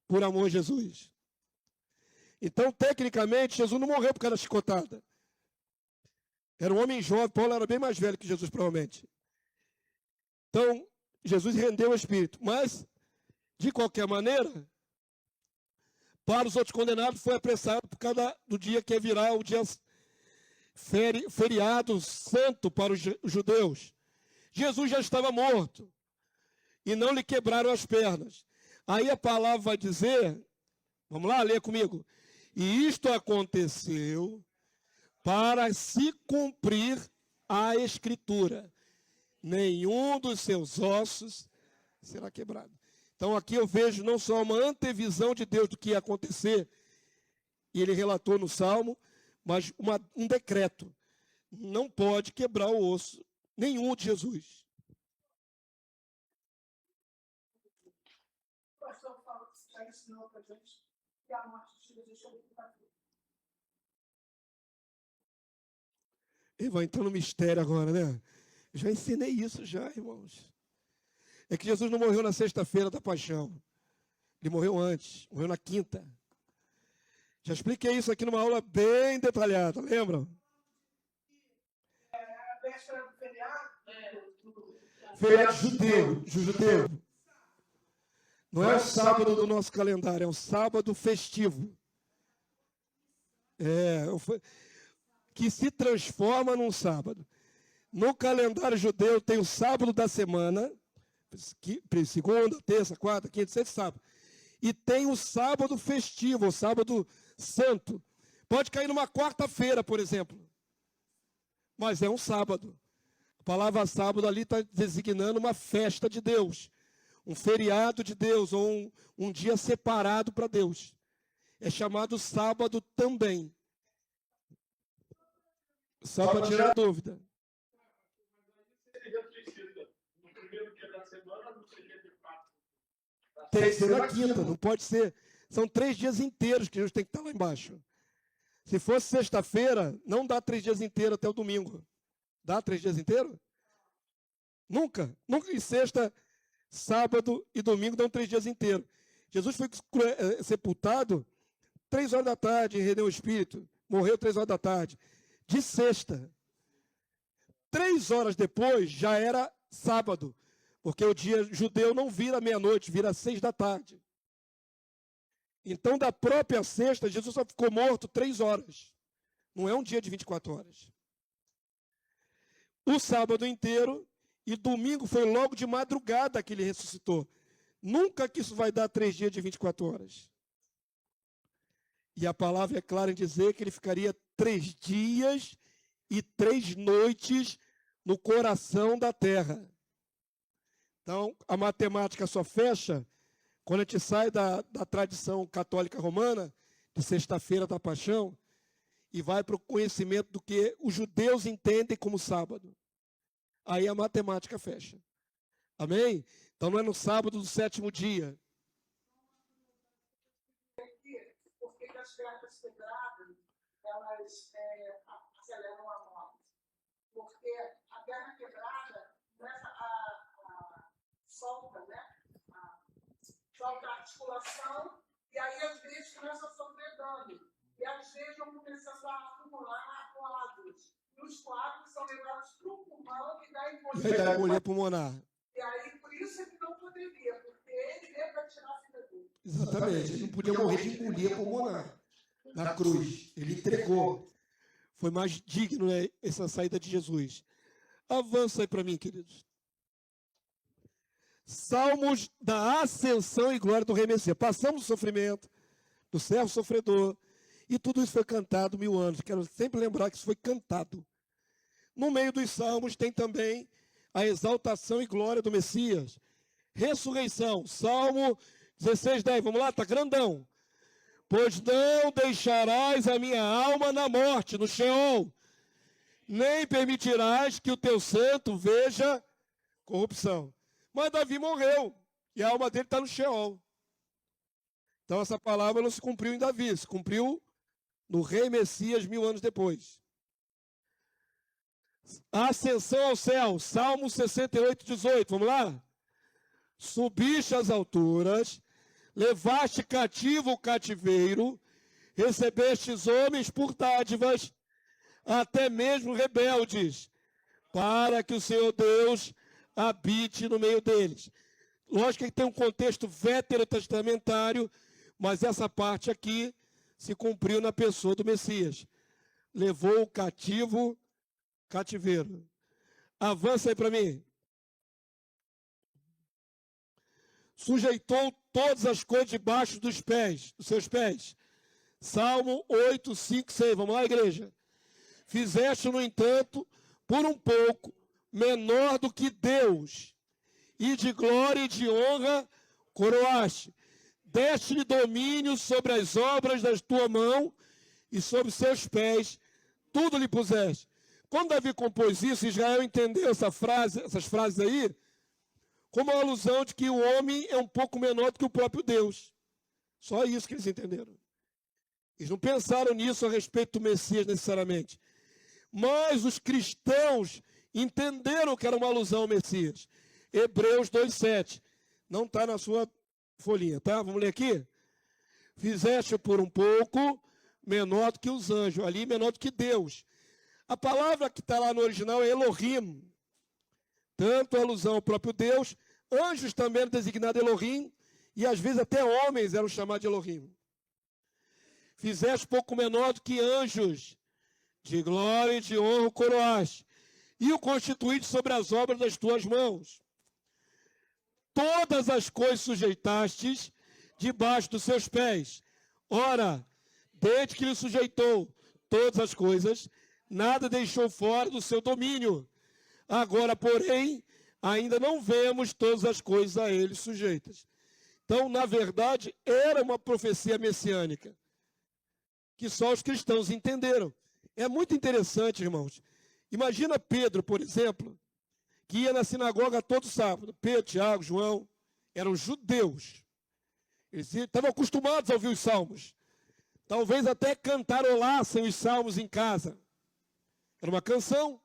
[SPEAKER 1] por amor a Jesus. Então, tecnicamente, Jesus não morreu por causa da chicotada. Era um homem jovem, Paulo era bem mais velho que Jesus, provavelmente. Então, Jesus rendeu o Espírito. Mas, de qualquer maneira, para os outros condenados foi apressado por causa do dia que ia virar o dia feriado santo para os judeus. Jesus já estava morto e não lhe quebraram as pernas. Aí a palavra vai dizer, vamos lá, lê comigo. E isto aconteceu para se cumprir a Escritura. Nenhum dos seus ossos será quebrado. Então aqui eu vejo não só uma antevisão de Deus do que ia acontecer, e ele relatou no Salmo, mas um decreto. Não pode quebrar o osso nenhum de Jesus.
[SPEAKER 3] O pastor Paulo já ensinou para a gente que a morte de Jesus foi para tudo.
[SPEAKER 1] Ele vai entrar no mistério agora, né? Eu já ensinei isso já, irmãos. É que Jesus não morreu na sexta-feira da paixão. Ele morreu antes, morreu na quinta. Já expliquei isso aqui numa aula bem detalhada, lembram?
[SPEAKER 3] A véspera do feriado?
[SPEAKER 1] Feriado judeu. Não é o sábado do nosso calendário, é o sábado festivo. Que se transforma num sábado. No calendário judeu tem o sábado da semana, segunda, terça, quarta, quinta, sexta, sábado. E tem o sábado festivo, o sábado santo. Pode cair numa quarta-feira, por exemplo. Mas é um sábado. A palavra sábado ali está designando uma festa de Deus. Um feriado de Deus, ou um dia separado para Deus. É chamado sábado também. Só para tirar dúvida. Tem que ser na quinta, não pode ser. São 3 dias inteiros que Jesus tem que estar lá embaixo. Se fosse sexta-feira, não dá 3 dias inteiros até o domingo. Dá 3 dias inteiros? Nunca. Nunca. E sexta, sábado e domingo dão 3 dias inteiros. Jesus foi sepultado 3 horas da tarde, rendeu o Espírito. Morreu 3 horas da tarde. De sexta. 3 horas depois já era sábado. Porque o dia judeu não vira meia-noite, vira 6 da tarde. Então, da própria sexta, Jesus só ficou morto 3 horas. Não é um dia de 24 horas. O sábado inteiro e domingo foi logo de madrugada que ele ressuscitou. Nunca que isso vai dar 3 dias de 24 horas. E a palavra é clara em dizer que ele ficaria 3 dias e 3 noites no coração da terra. Então, a matemática só fecha quando a gente sai da tradição católica romana, de sexta-feira da paixão, e vai para o conhecimento do que os judeus entendem como sábado. Aí a matemática fecha. Amém? Então não é no sábado do 7º dia.
[SPEAKER 3] Porque as pedras quebradas, elas aceleram a morte. Porque a perna quebrada começa a solta, né? Solta a articulação, e aí às vezes começa a sofrer dano. E às vezes vão começando a acumular coágulos. E os coágulos são levados para o pulmão e dá
[SPEAKER 1] E aí dá embolia pulmonar.
[SPEAKER 3] E aí, por isso ele não poderia, porque ele veio para tirar a vida dele.
[SPEAKER 1] Exatamente. Ele não podia morrer de embolia pulmonar na cruz. Ele entregou. Foi mais digno, né, essa saída de Jesus. Avança aí para mim, queridos. Salmos da ascensão e glória do rei Messias. Passamos o sofrimento do servo sofredor. E tudo isso foi cantado 1000 anos. Quero sempre lembrar que isso foi cantado. No meio dos salmos tem também a exaltação e glória do Messias. Ressurreição. Salmo 16:10. Vamos lá, está grandão. Pois não deixarás a minha alma na morte, no Sheol, nem permitirás que o teu santo veja corrupção. Mas Davi morreu, e a alma dele está no Sheol. Então essa palavra não se cumpriu em Davi, se cumpriu no rei Messias 1000 anos depois. A ascensão ao céu, Salmo 68:18, vamos lá? Subiste às alturas, levaste cativo o cativeiro, recebestes homens por dádivas, até mesmo rebeldes, para que o Senhor Deus habite no meio deles. Lógico que tem um contexto veterotestamentário, mas essa parte aqui se cumpriu na pessoa do Messias. Levou o cativeiro. Avança aí para mim. Sujeitou todas as coisas debaixo dos seus pés. Salmo 8, 5, 6. Vamos lá, igreja. Fizeste, no entanto, por um pouco, menor do que Deus, e de glória e de honra coroaste. Deste-lhe domínio sobre as obras da tua mão, e sobre seus pés, tudo lhe puseste. Quando Davi compôs isso, Israel entendeu essas frases aí, como uma alusão de que o homem é um pouco menor do que o próprio Deus. Só isso que eles entenderam. Eles não pensaram nisso a respeito do Messias necessariamente. Mas os cristãos entenderam que era uma alusão ao Messias. Hebreus 2,7. Não está na sua folhinha, tá? Vamos ler aqui? Fizeste por um pouco menor do que os anjos, ali menor do que Deus. A palavra que está lá no original é Elohim. Tanto alusão ao próprio Deus, anjos também eram designados Elohim, e às vezes até homens eram chamados de Elohim. Fizeste pouco menor do que anjos, de glória e de honra o coroaste, e o constituíste sobre as obras das tuas mãos. Todas as coisas sujeitastes debaixo dos seus pés. Ora, desde que ele sujeitou todas as coisas, nada deixou fora do seu domínio. Agora, porém, ainda não vemos todas as coisas a ele sujeitas. Então, na verdade, era uma profecia messiânica, que só os cristãos entenderam. É muito interessante, irmãos. Imagina Pedro, por exemplo, que ia na sinagoga todo sábado. Pedro, Tiago, João, eram judeus. Eles estavam acostumados a ouvir os salmos. Talvez até cantarolassem os salmos em casa. Era uma canção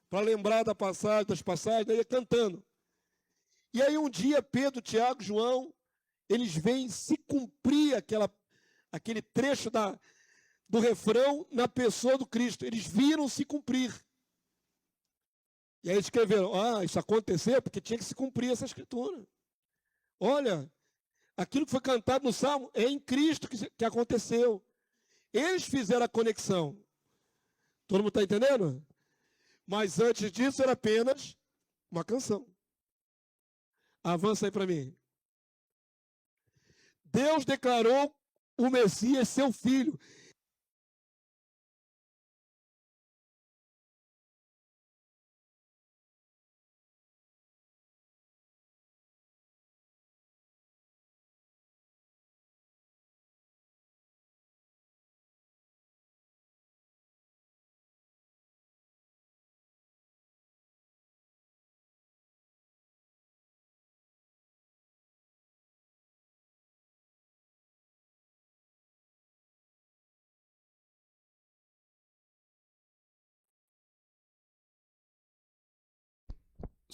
[SPEAKER 1] para lembrar das passagens, ia cantando. E aí um dia Pedro, Tiago, João, eles veem se cumprir aquele trecho do refrão na pessoa do Cristo. Eles viram se cumprir. E aí escreveram, isso aconteceu porque tinha que se cumprir essa escritura. Olha, aquilo que foi cantado no Salmo é em Cristo que aconteceu. Eles fizeram a conexão. Todo mundo está entendendo? Mas antes disso era apenas uma canção. Avança aí para mim. Deus declarou o Messias seu filho.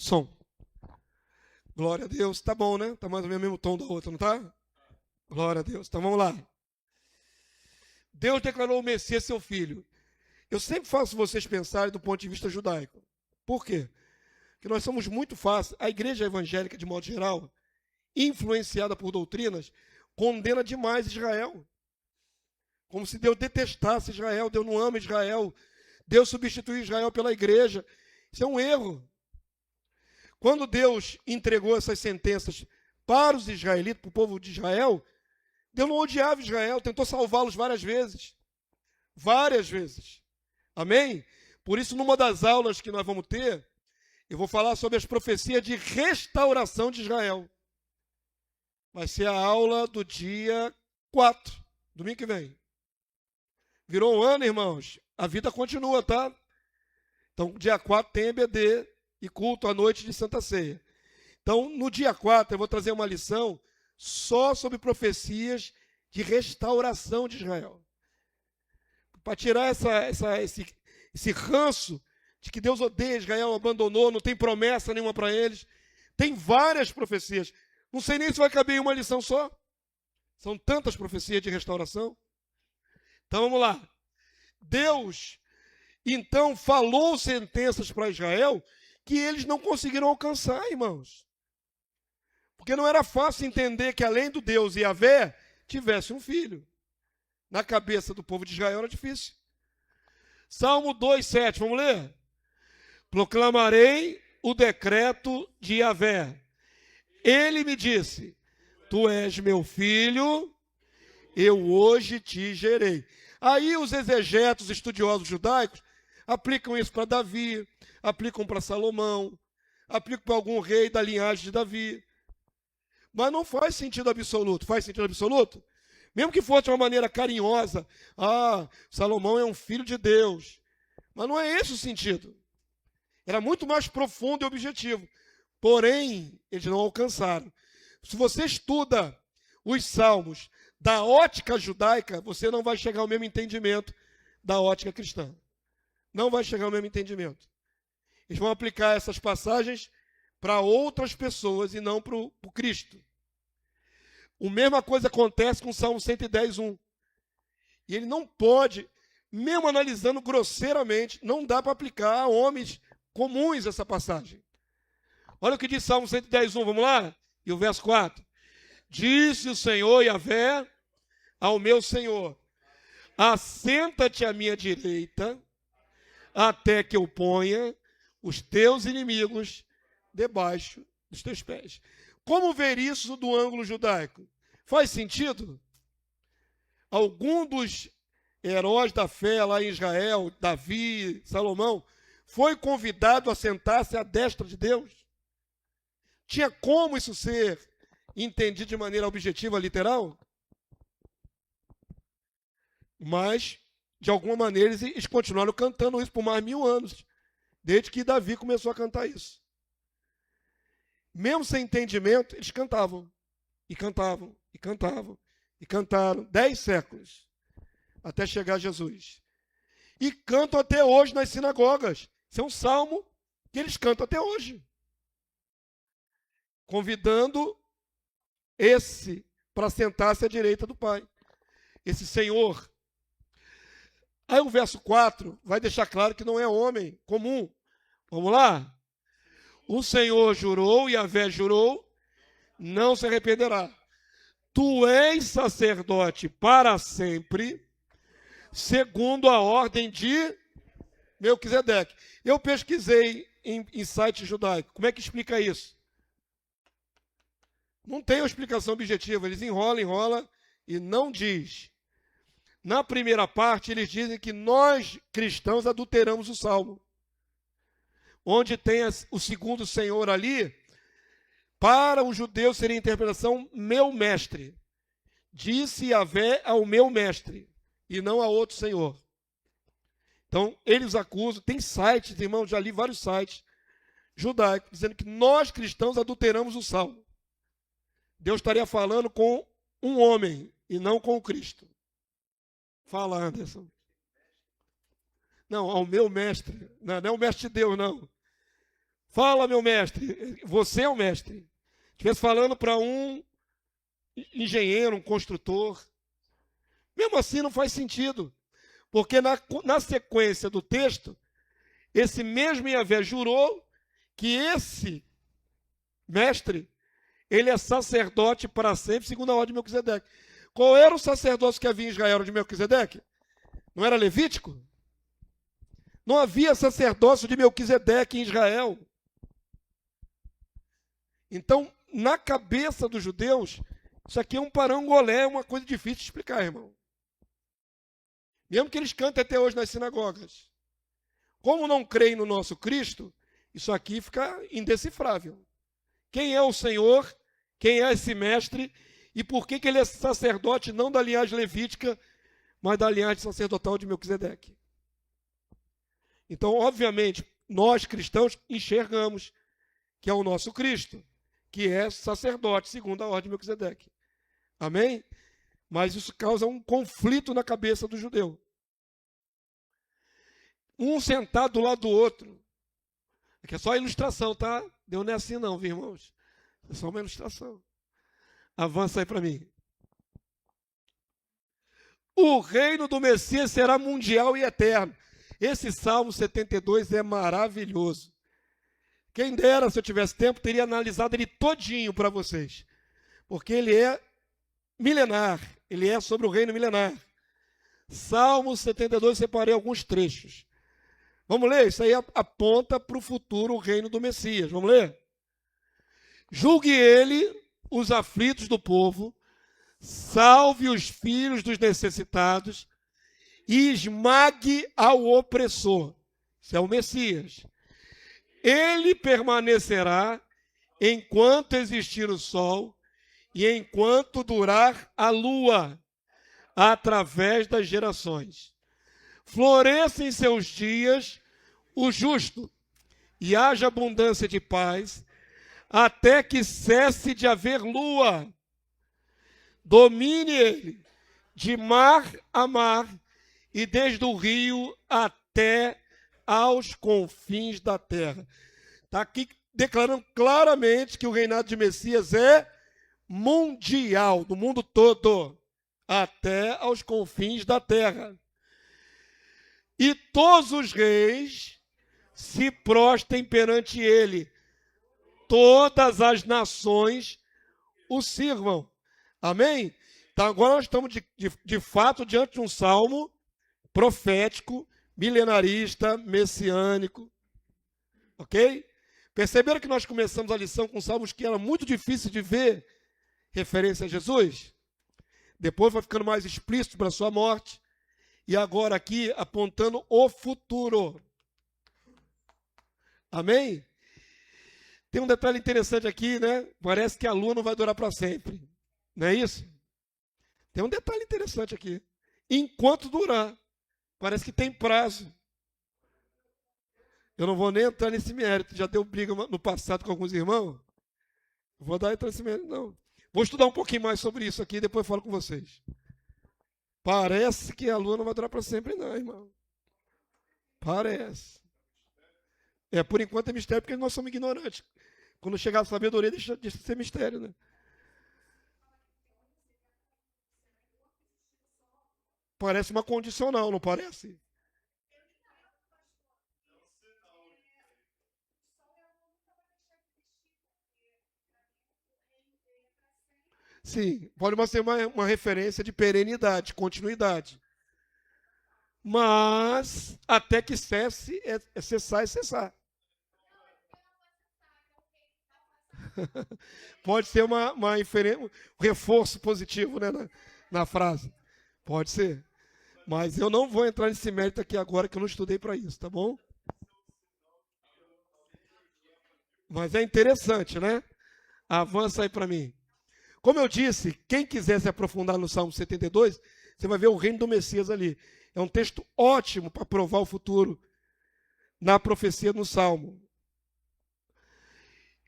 [SPEAKER 1] Som. Glória a Deus. Tá bom, né? Tá mais ou menos o mesmo tom da outra, não tá? Glória a Deus. Então vamos lá. Deus declarou o Messias seu filho. Eu sempre faço vocês pensarem do ponto de vista judaico. Por quê? Porque nós somos muito fáceis. A igreja evangélica, de modo geral, influenciada por doutrinas, condena demais Israel. Como se Deus detestasse Israel, Deus não ama Israel, Deus substituiu Israel pela igreja. Isso é um erro. Quando Deus entregou essas sentenças para os israelitas, para o povo de Israel, Deus não odiava Israel, tentou salvá-los várias vezes. Várias vezes. Amém? Por isso, numa das aulas que nós vamos ter, eu vou falar sobre as profecias de restauração de Israel. Vai ser a aula do dia 4, domingo que vem. Virou um ano, irmãos? A vida continua, tá? Então, dia 4 tem EBD e culto à noite de Santa Ceia. Então, no dia 4, eu vou trazer uma lição só sobre profecias de restauração de Israel. Para tirar esse ranço de que Deus odeia Israel, abandonou, não tem promessa nenhuma para eles. Tem várias profecias. Não sei nem se vai caber em uma lição só. São tantas profecias de restauração. Então vamos lá. Deus, então, falou sentenças para Israel que eles não conseguiram alcançar, irmãos. Porque não era fácil entender que além do Deus Yahvé, tivesse um filho. Na cabeça do povo de Israel era difícil. Salmo 2:7, vamos ler? Proclamarei o decreto de Yahvé. Ele me disse, tu és meu filho, eu hoje te gerei. Aí os exegetos estudiosos judaicos aplicam isso para Davi, aplicam para Salomão, aplicam para algum rei da linhagem de Davi. Mas não faz sentido absoluto. Faz sentido absoluto? Mesmo que fosse de uma maneira carinhosa, Salomão é um filho de Deus. Mas não é esse o sentido. Era muito mais profundo e objetivo. Porém, eles não alcançaram. Se você estuda os salmos da ótica judaica, você não vai chegar ao mesmo entendimento da ótica cristã. Não vai chegar ao mesmo entendimento. Eles vão aplicar essas passagens para outras pessoas e não para o Cristo. A mesma coisa acontece com o Salmo 110:1. E ele não pode, mesmo analisando grosseiramente, não dá para aplicar a homens comuns essa passagem. Olha o que diz Salmo 110:1, vamos lá? E o verso 4. Disse o Senhor Yahvé ao meu Senhor, assenta-te à minha direita, até que eu ponha os teus inimigos debaixo dos teus pés. Como ver isso do ângulo judaico? Faz sentido? Algum dos heróis da fé lá em Israel, Davi, Salomão, foi convidado a sentar-se à destra de Deus? Tinha como isso ser entendido de maneira objetiva, literal? Mas, de alguma maneira, eles continuaram cantando isso por mais 1000 anos, desde que Davi começou a cantar isso. Mesmo sem entendimento, eles cantavam, e cantavam, e cantavam, e cantaram 10 séculos, até chegar Jesus. E cantam até hoje nas sinagogas. Isso é um salmo que eles cantam até hoje. Convidando esse para sentar-se à direita do Pai. Esse Senhor. Aí o verso 4 vai deixar claro que não é homem comum. Vamos lá? O Senhor jurou, Yahvé jurou, não se arrependerá. Tu és sacerdote para sempre, segundo a ordem de Melquisedeque. Eu pesquisei em site judaico. Como é que explica isso? Não tem uma explicação objetiva. Eles enrolam e não diz. Na primeira parte, eles dizem que nós, cristãos, adulteramos o Salmo. Onde tem o segundo Senhor ali, para o judeu seria a interpretação meu mestre. Disse Yahvé ao meu mestre, e não a outro Senhor. Então, eles acusam, tem sites, irmãos, já li vários sites judaicos, dizendo que nós cristãos adulteramos o Salmo. Deus estaria falando com um homem, e não com o Cristo. Fala, Anderson. Não, ao meu mestre. Não é o mestre de Deus, não. Fala, meu mestre. Você é o mestre. Estivesse falando para um engenheiro, um construtor. Mesmo assim não faz sentido. Porque na sequência do texto, esse mesmo Yahvé jurou que esse mestre, ele é sacerdote para sempre, segundo a ordem de Melquisedeque. Qual era o sacerdócio que havia em Israel de Melquisedeque? Não era levítico? Não havia sacerdócio de Melquisedeque em Israel. Então, na cabeça dos judeus, isso aqui é um parangolé, é uma coisa difícil de explicar, irmão. Mesmo que eles cantem até hoje nas sinagogas. Como não creem no nosso Cristo, isso aqui fica indecifrável. Quem é o Senhor? Quem é esse mestre? E por que ele é sacerdote não da linhagem levítica, mas da linhagem sacerdotal de Melquisedeque? Então, obviamente, nós cristãos enxergamos que é o nosso Cristo, que é sacerdote segundo a ordem de Melquisedeque. Amém? Mas isso causa um conflito na cabeça do judeu. Um sentado do lado do outro. Aqui é só ilustração, tá? Não é assim não, viu, irmãos? É só uma ilustração. Avança aí para mim. O reino do Messias será mundial e eterno. Esse Salmo 72 é maravilhoso. Quem dera, se eu tivesse tempo, teria analisado ele todinho para vocês. Porque ele é milenar. Ele é sobre o reino milenar. Salmo 72, separei alguns trechos. Vamos ler? Isso aí aponta para o futuro reino do Messias. Vamos ler? Julgue ele os aflitos do povo, salve os filhos dos necessitados e esmague ao opressor. Isso é o Messias. Ele permanecerá enquanto existir o sol e enquanto durar a lua, através das gerações. Floresça em seus dias o justo, e haja abundância de paz, até que cesse de haver lua. Domine ele de mar a mar, e desde o rio até aos confins da terra. Está aqui declarando claramente que o reinado de Messias é mundial, do mundo todo, até aos confins da terra. E todos os reis se prostem perante ele, todas as nações o sirvam. Amém? Então agora nós estamos de fato diante de um salmo profético, milenarista, messiânico. Ok? Perceberam que nós começamos a lição com salmos que era muito difícil de ver referência a Jesus? Depois vai ficando mais explícito para a sua morte. E agora aqui apontando o futuro. Amém? Tem um detalhe interessante aqui, né? Parece que a lua não vai durar para sempre. Não é isso? Tem um detalhe interessante aqui. Enquanto durar. Parece que tem prazo. Eu não vou nem entrar nesse mérito. Já deu briga no passado com alguns irmãos. Não vou entrar nesse mérito, não. Vou estudar um pouquinho mais sobre isso aqui e depois falo com vocês. Parece que a lua não vai durar para sempre, não, irmão. Parece. Por enquanto é mistério, porque nós somos ignorantes. Quando chegar a sabedoria, deixa de ser mistério, né? Parece uma condicional, não parece? Sim, pode ser uma referência de perenidade, continuidade. Mas, até que cesse, cessar, é cessar. Pode ser um reforço positivo, né, na frase. Pode ser. Mas eu não vou entrar nesse mérito aqui agora, que eu não estudei para isso, tá bom? Mas é interessante, né? Avança aí para mim. Como eu disse, quem quiser se aprofundar no Salmo 72, você vai ver o reino do Messias ali. É um texto ótimo para provar o futuro na profecia no Salmo.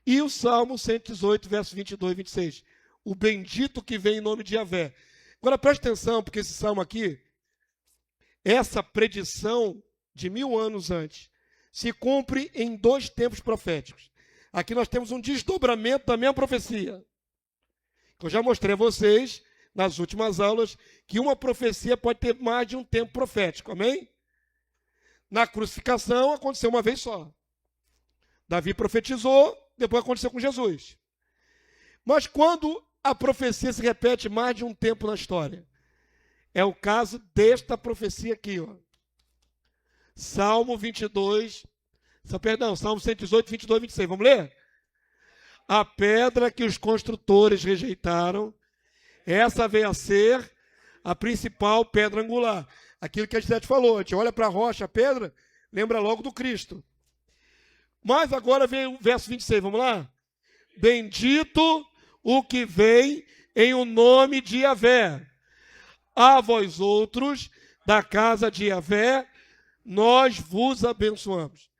[SPEAKER 1] E o Salmo 118, versos 22 e 26. O bendito que vem em nome de Yahvé. Agora preste atenção, porque esse salmo aqui, essa predição de 1000 anos antes, se cumpre em 2 tempos proféticos. Aqui nós temos um desdobramento da mesma profecia. Eu já mostrei a vocês, nas últimas aulas, que uma profecia pode ter mais de um tempo profético, amém? Na crucificação aconteceu uma vez só. Davi profetizou, depois aconteceu com Jesus. Mas quando a profecia se repete mais de um tempo na história, é o caso desta profecia aqui, ó. Salmo 22, Salmo 118, 22, 26. Vamos ler? A pedra que os construtores rejeitaram, essa veio a ser a principal pedra angular. Aquilo que a Gisele falou, a gente olha para a rocha, a pedra, lembra logo do Cristo. Mas agora vem o verso 26, vamos lá? Bendito o que vem em o nome de Yahvé. A vós outros, da casa de Yahvé, nós vos abençoamos.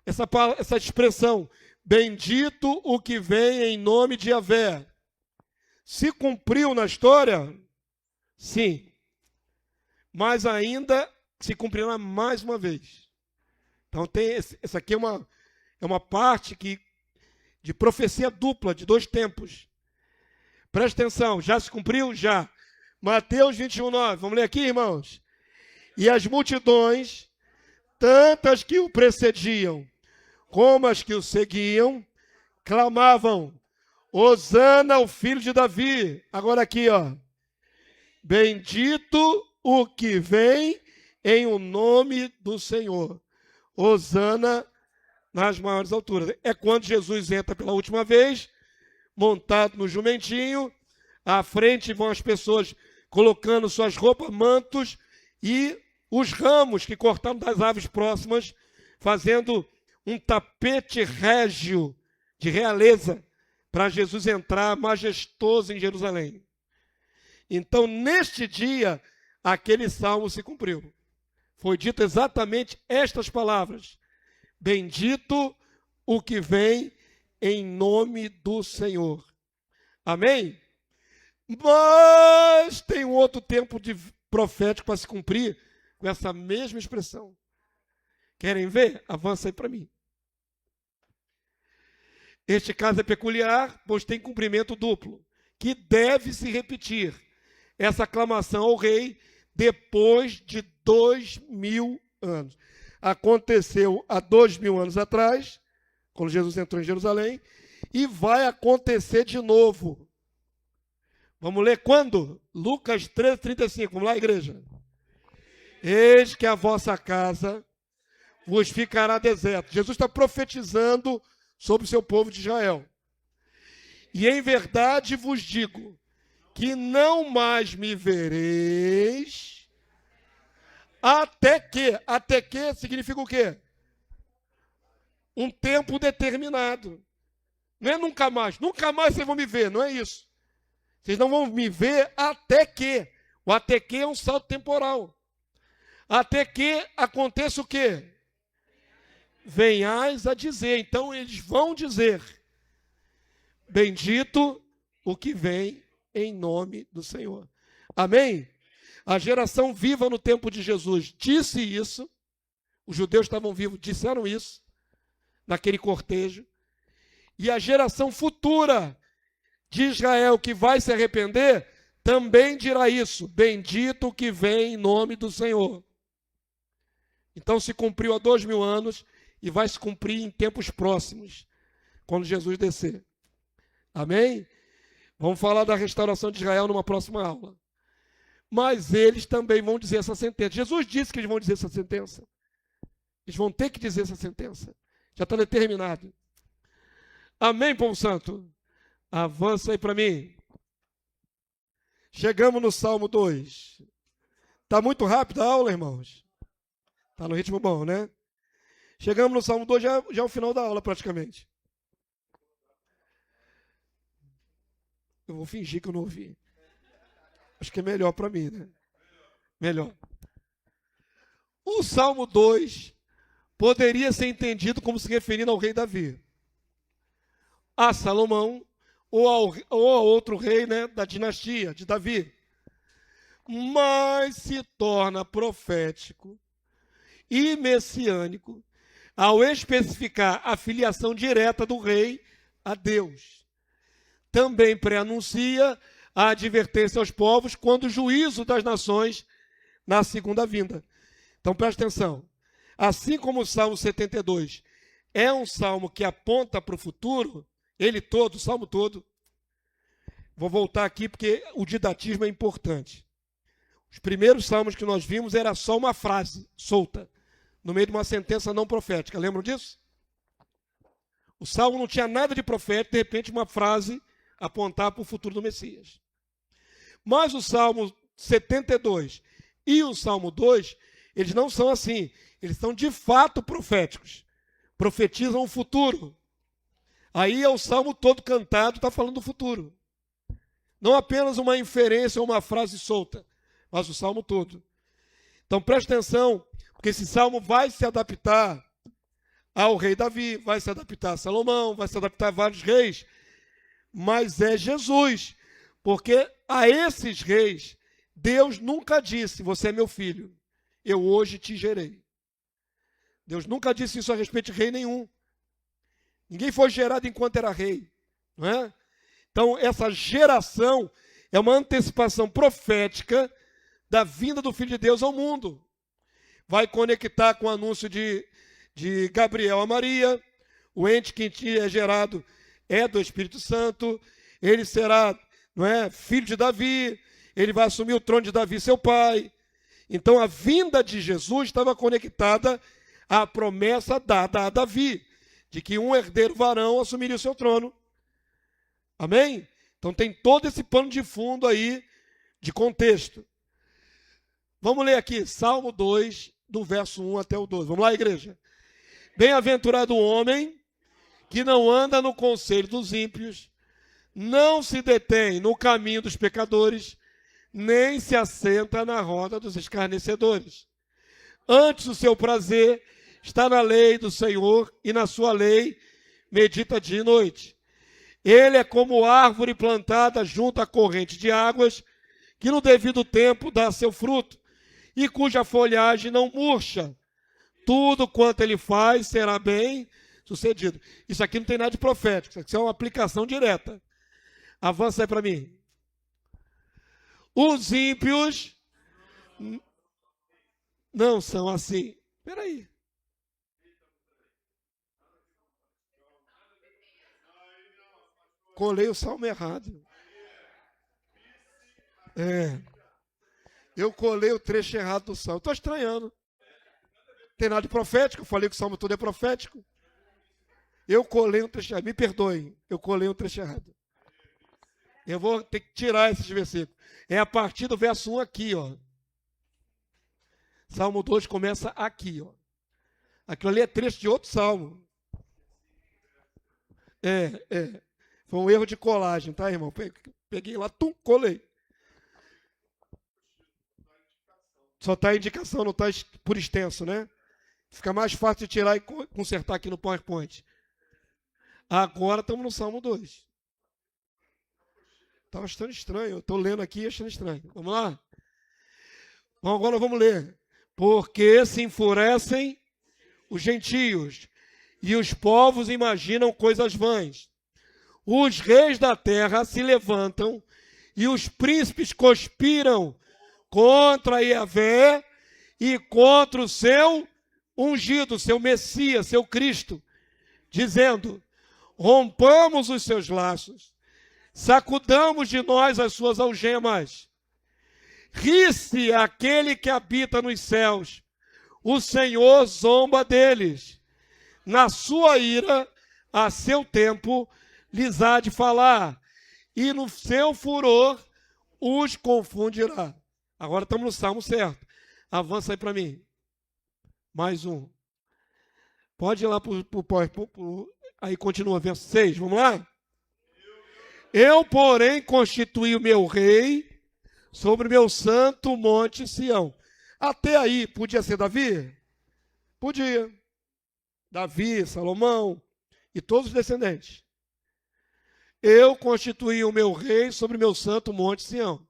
[SPEAKER 1] Essa expressão, bendito o que vem em nome de Yahvé, se cumpriu na história? Sim. Mas ainda se cumprirá mais uma vez. Então, essa aqui é uma parte de profecia dupla, de 2 tempos. Presta atenção, já se cumpriu? Já. Mateus 21, 9. Vamos ler aqui, irmãos? E as multidões, tantas que o precediam, como as que o seguiam, clamavam, Hosana ao filho de Davi. Agora aqui, ó. Bendito o que vem em o nome do Senhor. Hosana nas maiores alturas. É quando Jesus entra pela última vez, montado no jumentinho, à frente vão as pessoas colocando suas roupas, mantos e os ramos que cortaram das árvores próximas, fazendo um tapete régio de realeza para Jesus entrar majestoso em Jerusalém. Então, neste dia, aquele salmo se cumpriu. Foi dito exatamente estas palavras: bendito o que vem em nome do Senhor. Amém? Mas tem um outro tempo profético para se cumprir com essa mesma expressão. Querem ver? Avança aí para mim. Este caso é peculiar, pois tem cumprimento duplo, que deve se repetir essa aclamação ao rei depois de 2000 anos. Aconteceu há 2000 anos atrás, quando Jesus entrou em Jerusalém, e vai acontecer de novo. Vamos ler quando? Lucas 13, 35. Vamos lá, igreja. Eis que a vossa casa vos ficará deserta. Jesus está profetizando sobre o seu povo de Israel. E em verdade vos digo que não mais me vereis até que significa o quê? Um tempo determinado. Não é nunca mais vocês vão me ver, não é isso. Vocês não vão me ver até que. O até que é um salto temporal. Até que aconteça o quê? Venhais a dizer. Então eles vão dizer: bendito o que vem em nome do Senhor. Amém? A geração viva no tempo de Jesus disse isso. Os judeus estavam vivos, disseram isso naquele cortejo. E a geração futura de Israel que vai se arrepender também dirá isso: bendito o que vem em nome do Senhor. Então se cumpriu há 2000 anos e vai se cumprir em tempos próximos, quando Jesus descer. Amém? Vamos falar da restauração de Israel numa próxima aula. Mas eles também vão dizer essa sentença. Jesus disse que eles vão dizer essa sentença. Eles vão ter que dizer essa sentença. Já está determinado. Amém, povo santo? Avança aí para mim. Chegamos no Salmo 2. Está muito rápido a aula, irmãos? Está no ritmo bom, né? Chegamos no Salmo 2, já é o final da aula praticamente. Eu vou fingir que eu não ouvi. Acho que é melhor para mim, né? Melhor. O Salmo 2 poderia ser entendido como se referindo ao rei Davi, a Salomão ou a outro rei, né, da dinastia de Davi. Mas se torna profético e messiânico ao especificar a filiação direta do rei a Deus. Também pré-anuncia a advertência aos povos quando o juízo das nações na segunda vinda. Então presta atenção. Assim como o Salmo 72 é um salmo que aponta para o futuro, ele todo, o salmo todo. Vou voltar aqui porque o didatismo é importante. Os primeiros salmos que nós vimos era só uma frase solta, no meio de uma sentença não profética. Lembram disso? O salmo não tinha nada de profético, de repente uma frase apontar para o futuro do Messias. Mas o Salmo 72 e o Salmo 2, eles não são assim. Eles são de fato proféticos. Profetizam o futuro. Aí é o salmo todo cantado, está falando do futuro. Não apenas uma inferência ou uma frase solta, mas o salmo todo. Então preste atenção, porque esse salmo vai se adaptar ao rei Davi, vai se adaptar a Salomão, vai se adaptar a vários reis, mas é Jesus, porque a esses reis, Deus nunca disse, você é meu filho, eu hoje te gerei. Deus nunca disse isso a respeito de rei nenhum. Ninguém foi gerado enquanto era rei, não é? Então, essa geração é uma antecipação profética da vinda do Filho de Deus ao mundo. Vai conectar com o anúncio de Gabriel a Maria, o ente que é gerado é do Espírito Santo, ele será, não é, filho de Davi, ele vai assumir o trono de Davi, seu pai. Então, a vinda de Jesus estava conectada à promessa dada a Davi, de que um herdeiro varão assumiria o seu trono. Amém? Então tem todo esse pano de fundo aí, de contexto. Vamos ler aqui, Salmo 2, do verso 1 até o 12. Vamos lá, igreja. Bem-aventurado o homem que não anda no conselho dos ímpios, não se detém no caminho dos pecadores, nem se assenta na roda dos escarnecedores. Antes o seu prazer está na lei do Senhor, e na sua lei medita dia e noite. Ele é como árvore plantada junto à corrente de águas, que no devido tempo dá seu fruto, e cuja folhagem não murcha. Tudo quanto ele faz será bem sucedido. Isso aqui não tem nada de profético, isso aqui é uma aplicação direta. Avança aí para mim. Os ímpios não são assim. Espera aí. Colei o salmo errado. Eu colei o trecho errado do salmo. Estou estranhando. Tem nada de profético. Eu falei que o salmo todo é profético. Eu colei um trecho errado. Me perdoem. Eu colei um trecho errado. Eu vou ter que tirar esses versículos. É a partir do verso 1 aqui, ó. Salmo 2 começa aqui, ó. Aquilo ali é trecho de outro salmo. Foi um erro de colagem, tá, irmão? Peguei lá, colei. Só está a indicação, não está por extenso, né? Fica mais fácil de tirar e consertar aqui no PowerPoint. Agora estamos no Salmo 2. Estava achando estranho. Eu estou lendo aqui e achando estranho. Vamos lá? Bom, agora vamos ler. Porque se enfurecem os gentios, e os povos imaginam coisas vãs. Os reis da terra se levantam, e os príncipes conspiram contra Yahvé e contra o seu ungido, seu Messias, seu Cristo, dizendo: rompamos os seus laços, sacudamos de nós as suas algemas. Ri-se aquele que habita nos céus, o Senhor zomba deles. Na sua ira, a seu tempo, lhes há de falar, e no seu furor os confundirá. Agora estamos no salmo certo. Avança aí para mim. Mais um. Pode ir lá para o... Aí continua, verso 6. Vamos lá? Eu, porém, constituí o meu rei sobre o meu santo monte Sião. Até aí, podia ser Davi? Podia. Davi, Salomão e todos os descendentes. Eu constituí o meu rei sobre o meu santo monte Sião.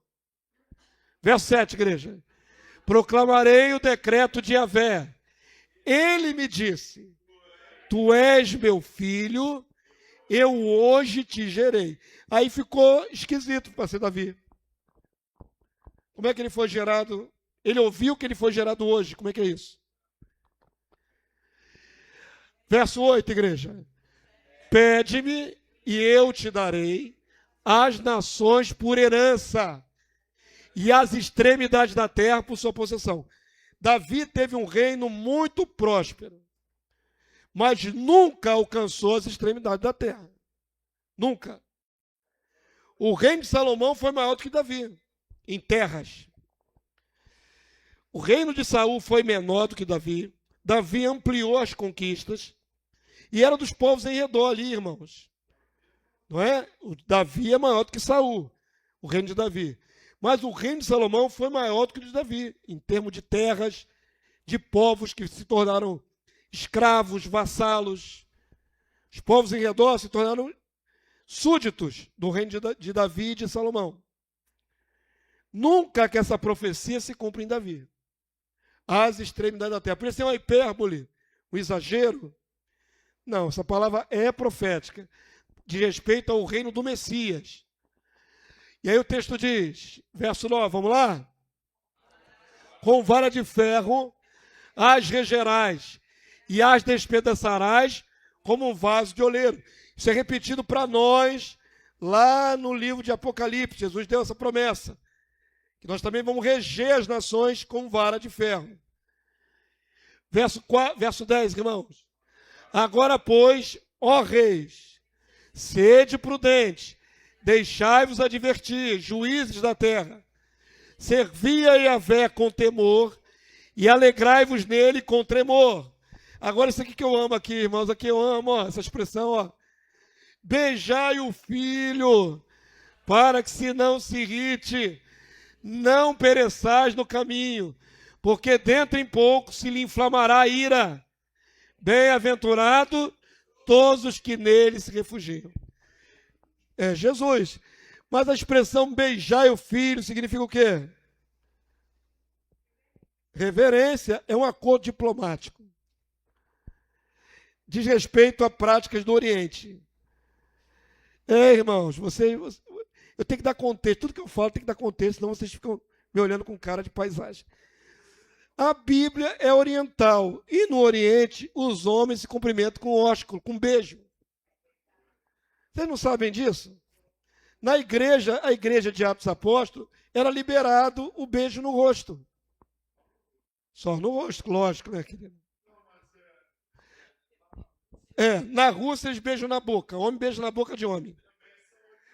[SPEAKER 1] Verso 7, igreja. Proclamarei o decreto de Yahvé. Ele me disse: tu és meu filho, eu hoje te gerei. Aí ficou esquisito para ser Davi. Como é que ele foi gerado? Ele ouviu que ele foi gerado hoje. Como é que é isso? Verso 8, igreja. Pede-me e eu te darei as nações por herança e as extremidades da terra por sua possessão. Davi teve um reino muito próspero, mas nunca alcançou as extremidades da terra. Nunca. O reino de Salomão foi maior do que Davi, em terras. O reino de Saul foi menor do que Davi. Davi ampliou as conquistas e era dos povos em redor ali, irmãos. Não é? O Davi é maior do que Saul, o reino de Davi. Mas o reino de Salomão foi maior do que o de Davi, em termos de terras, de povos que se tornaram escravos, vassalos. Os povos em redor se tornaram súditos do reino de Davi e de Salomão. Nunca que essa profecia se cumpra em Davi. As extremidades da terra. Por isso é uma hipérbole, um exagero. Não, essa palavra é profética, de respeito ao reino do Messias. E aí o texto diz, verso 9, vamos lá? Com vara de ferro as regerás e as despedaçarás como um vaso de oleiro. Isso é repetido para nós lá no livro de Apocalipse. Jesus deu essa promessa, que nós também vamos reger as nações com vara de ferro. Verso 10, irmãos. Agora, pois, ó reis, sede prudentes, deixai-vos advertir, juízes da terra. Servi a Yahvé com temor e alegrai-vos nele com tremor. Agora, isso aqui que eu amo aqui, irmãos, aqui eu amo, ó, essa expressão, ó. Beijai o filho, para que se não se irrite, não pereçais no caminho, porque dentro em pouco se lhe inflamará a ira. Bem-aventurado todos os que nele se refugiam. É Jesus. Mas a expressão beijai o filho significa o quê? Reverência é um acordo diplomático. Diz respeito a práticas do Oriente. Irmãos, eu tenho que dar contexto. Tudo que eu falo tem que dar contexto, senão vocês ficam me olhando com cara de paisagem. A Bíblia é oriental. E no Oriente, os homens se cumprimentam com ósculo, com beijo. Vocês não sabem disso? Na igreja, a igreja de Atos Apóstolos, era liberado o beijo no rosto. Só no rosto, lógico, né, querido? Na Rússia eles beijam na boca. Homem beija na boca de homem.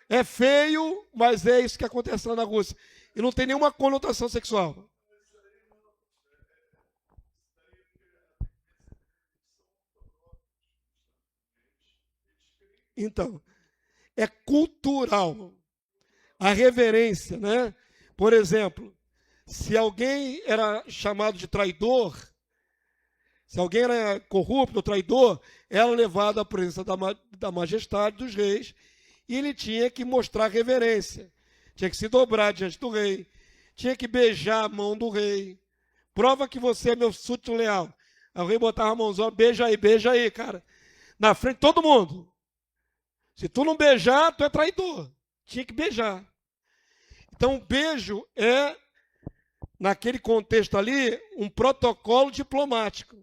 [SPEAKER 1] É feio, mas é isso que acontece lá na Rússia. E não tem nenhuma conotação sexual. Então, é cultural. A reverência, né? Por exemplo, se alguém era chamado de traidor, se alguém era corrupto ou traidor, era levado à presença da majestade dos reis e ele tinha que mostrar reverência. Tinha que se dobrar diante do rei, tinha que beijar a mão do rei. Prova que você é meu súdito leal. Aí o rei botava a mãozão, beija aí, cara. Na frente de todo mundo. Se tu não beijar, tu é traidor. Tinha que beijar. Então, o beijo é, naquele contexto ali, um protocolo diplomático.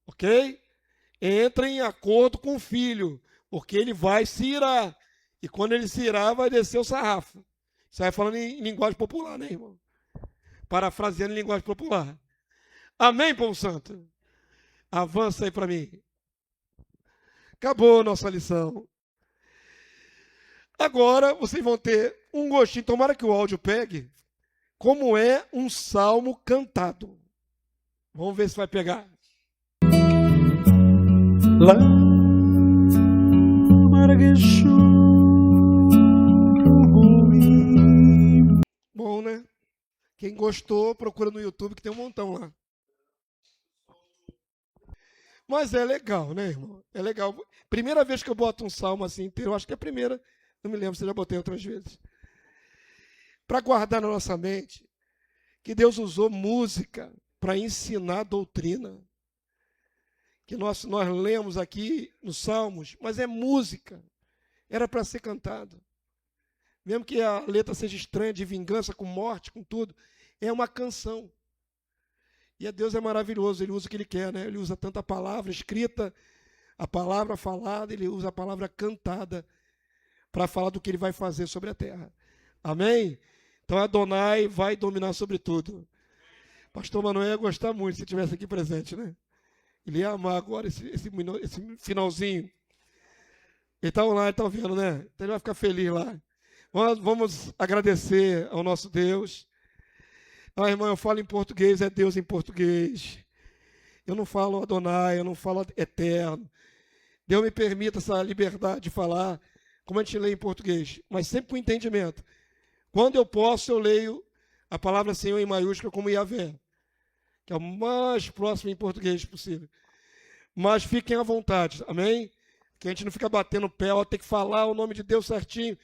[SPEAKER 1] Ok? Entra em acordo com o filho, porque ele vai se irar. E quando ele se irar, vai descer o sarrafo. Isso aí falando em linguagem popular, né, irmão? Parafraseando em linguagem popular. Amém, povo santo? Avança aí para mim. Acabou a nossa lição. Agora vocês vão ter um gostinho, tomara que o áudio pegue, como é um salmo cantado. Vamos ver se vai pegar. Bom, né? Quem gostou, procura no YouTube que tem um montão lá. Mas é legal, né, irmão? É legal. Primeira vez que eu boto um salmo assim inteiro, acho que é a primeira, não me lembro se eu já botei outras vezes. Para guardar na nossa mente que Deus usou música para ensinar doutrina. que nós lemos aqui nos Salmos, mas é música. Era para ser cantada. Mesmo que a letra seja estranha, de vingança, com morte, com tudo, é uma canção. E Deus é maravilhoso, Ele usa o que Ele quer, né? Ele usa tanto a palavra escrita, a palavra falada, Ele usa a palavra cantada para falar do que Ele vai fazer sobre a terra. Amém? Então Adonai vai dominar sobre tudo. Pastor Manoel ia gostar muito se estivesse aqui presente, né? Ele ia amar agora esse finalzinho. Ele está online, está vendo, né? Então ele vai ficar feliz lá. Vamos agradecer ao nosso Deus. Ah, irmão, eu falo em português, é Deus em português. Eu não falo Adonai, eu não falo eterno. Deus me permita essa liberdade de falar como a gente lê em português, mas sempre com entendimento. Quando eu posso, eu leio a palavra Senhor em maiúscula como Yahvé, que é o mais próximo em português possível. Mas fiquem à vontade, amém? Que a gente não fica batendo o pé, ó, tem que falar o nome de Deus certinho.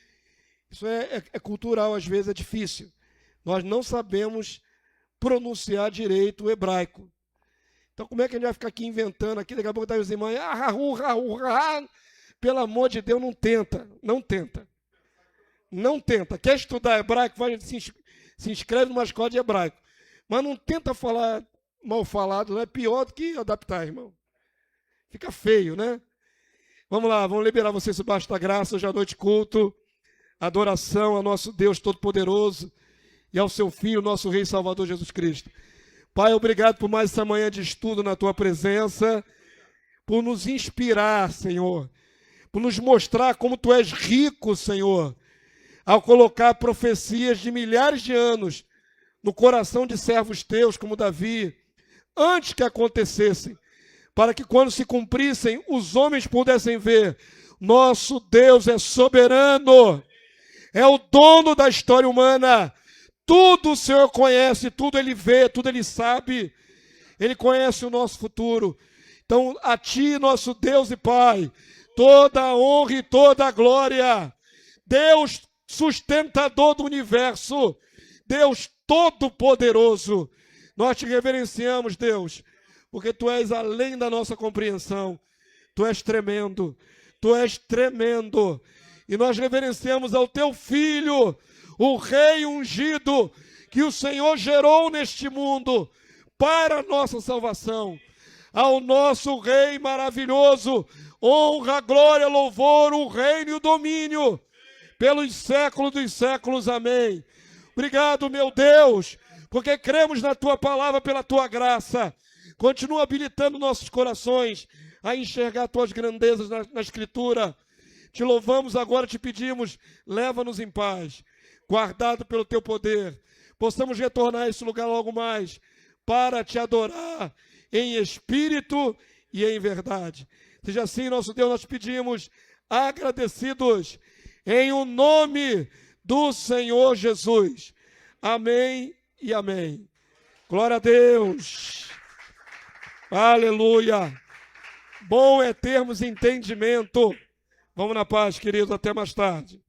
[SPEAKER 1] Isso é cultural, às vezes é difícil. Nós não sabemos pronunciar direito o hebraico. Então, como é que a gente vai ficar aqui inventando aqui? Daqui a pouco está os irmãos, pelo amor de Deus, não tenta, não tenta. Não tenta. Quer estudar hebraico, vai, se inscreve numa escola de hebraico. Mas não tenta falar mal falado, não é pior do que adaptar, irmão. Fica feio, né? Vamos lá, vamos liberar vocês debaixo da graça, hoje à noite culto, adoração ao nosso Deus Todo-Poderoso e ao seu Filho, nosso Rei e Salvador Jesus Cristo. Pai, obrigado por mais essa manhã de estudo na Tua presença, por nos inspirar, Senhor, por nos mostrar como Tu és rico, Senhor, ao colocar profecias de milhares de anos no coração de servos Teus, como Davi, antes que acontecessem, para que quando se cumprissem, os homens pudessem ver, nosso Deus é soberano, é o dono da história humana, tudo o Senhor conhece, tudo Ele vê, tudo Ele sabe, Ele conhece o nosso futuro. Então, a Ti, nosso Deus e Pai, toda a honra e toda a glória, Deus sustentador do universo, Deus todo-poderoso, nós Te reverenciamos, Deus, porque Tu és além da nossa compreensão, Tu és tremendo, e nós reverenciamos ao Teu Filho, o Rei ungido, que o Senhor gerou neste mundo, para a nossa salvação, ao nosso Rei maravilhoso, honra, glória, louvor, o reino e o domínio, pelos séculos dos séculos, amém. Obrigado, meu Deus, porque cremos na Tua palavra pela Tua graça. Continua habilitando nossos corações a enxergar Tuas grandezas na Escritura. Te louvamos agora, te pedimos, leva-nos em paz, guardado pelo Teu poder. Possamos retornar a esse lugar logo mais, para Te adorar em espírito e em verdade. Seja assim, nosso Deus, nós te pedimos, agradecidos, em o nome do Senhor Jesus. Amém e amém. Glória a Deus. Aleluia. Bom é termos entendimento. Vamos na paz, queridos. Até mais tarde.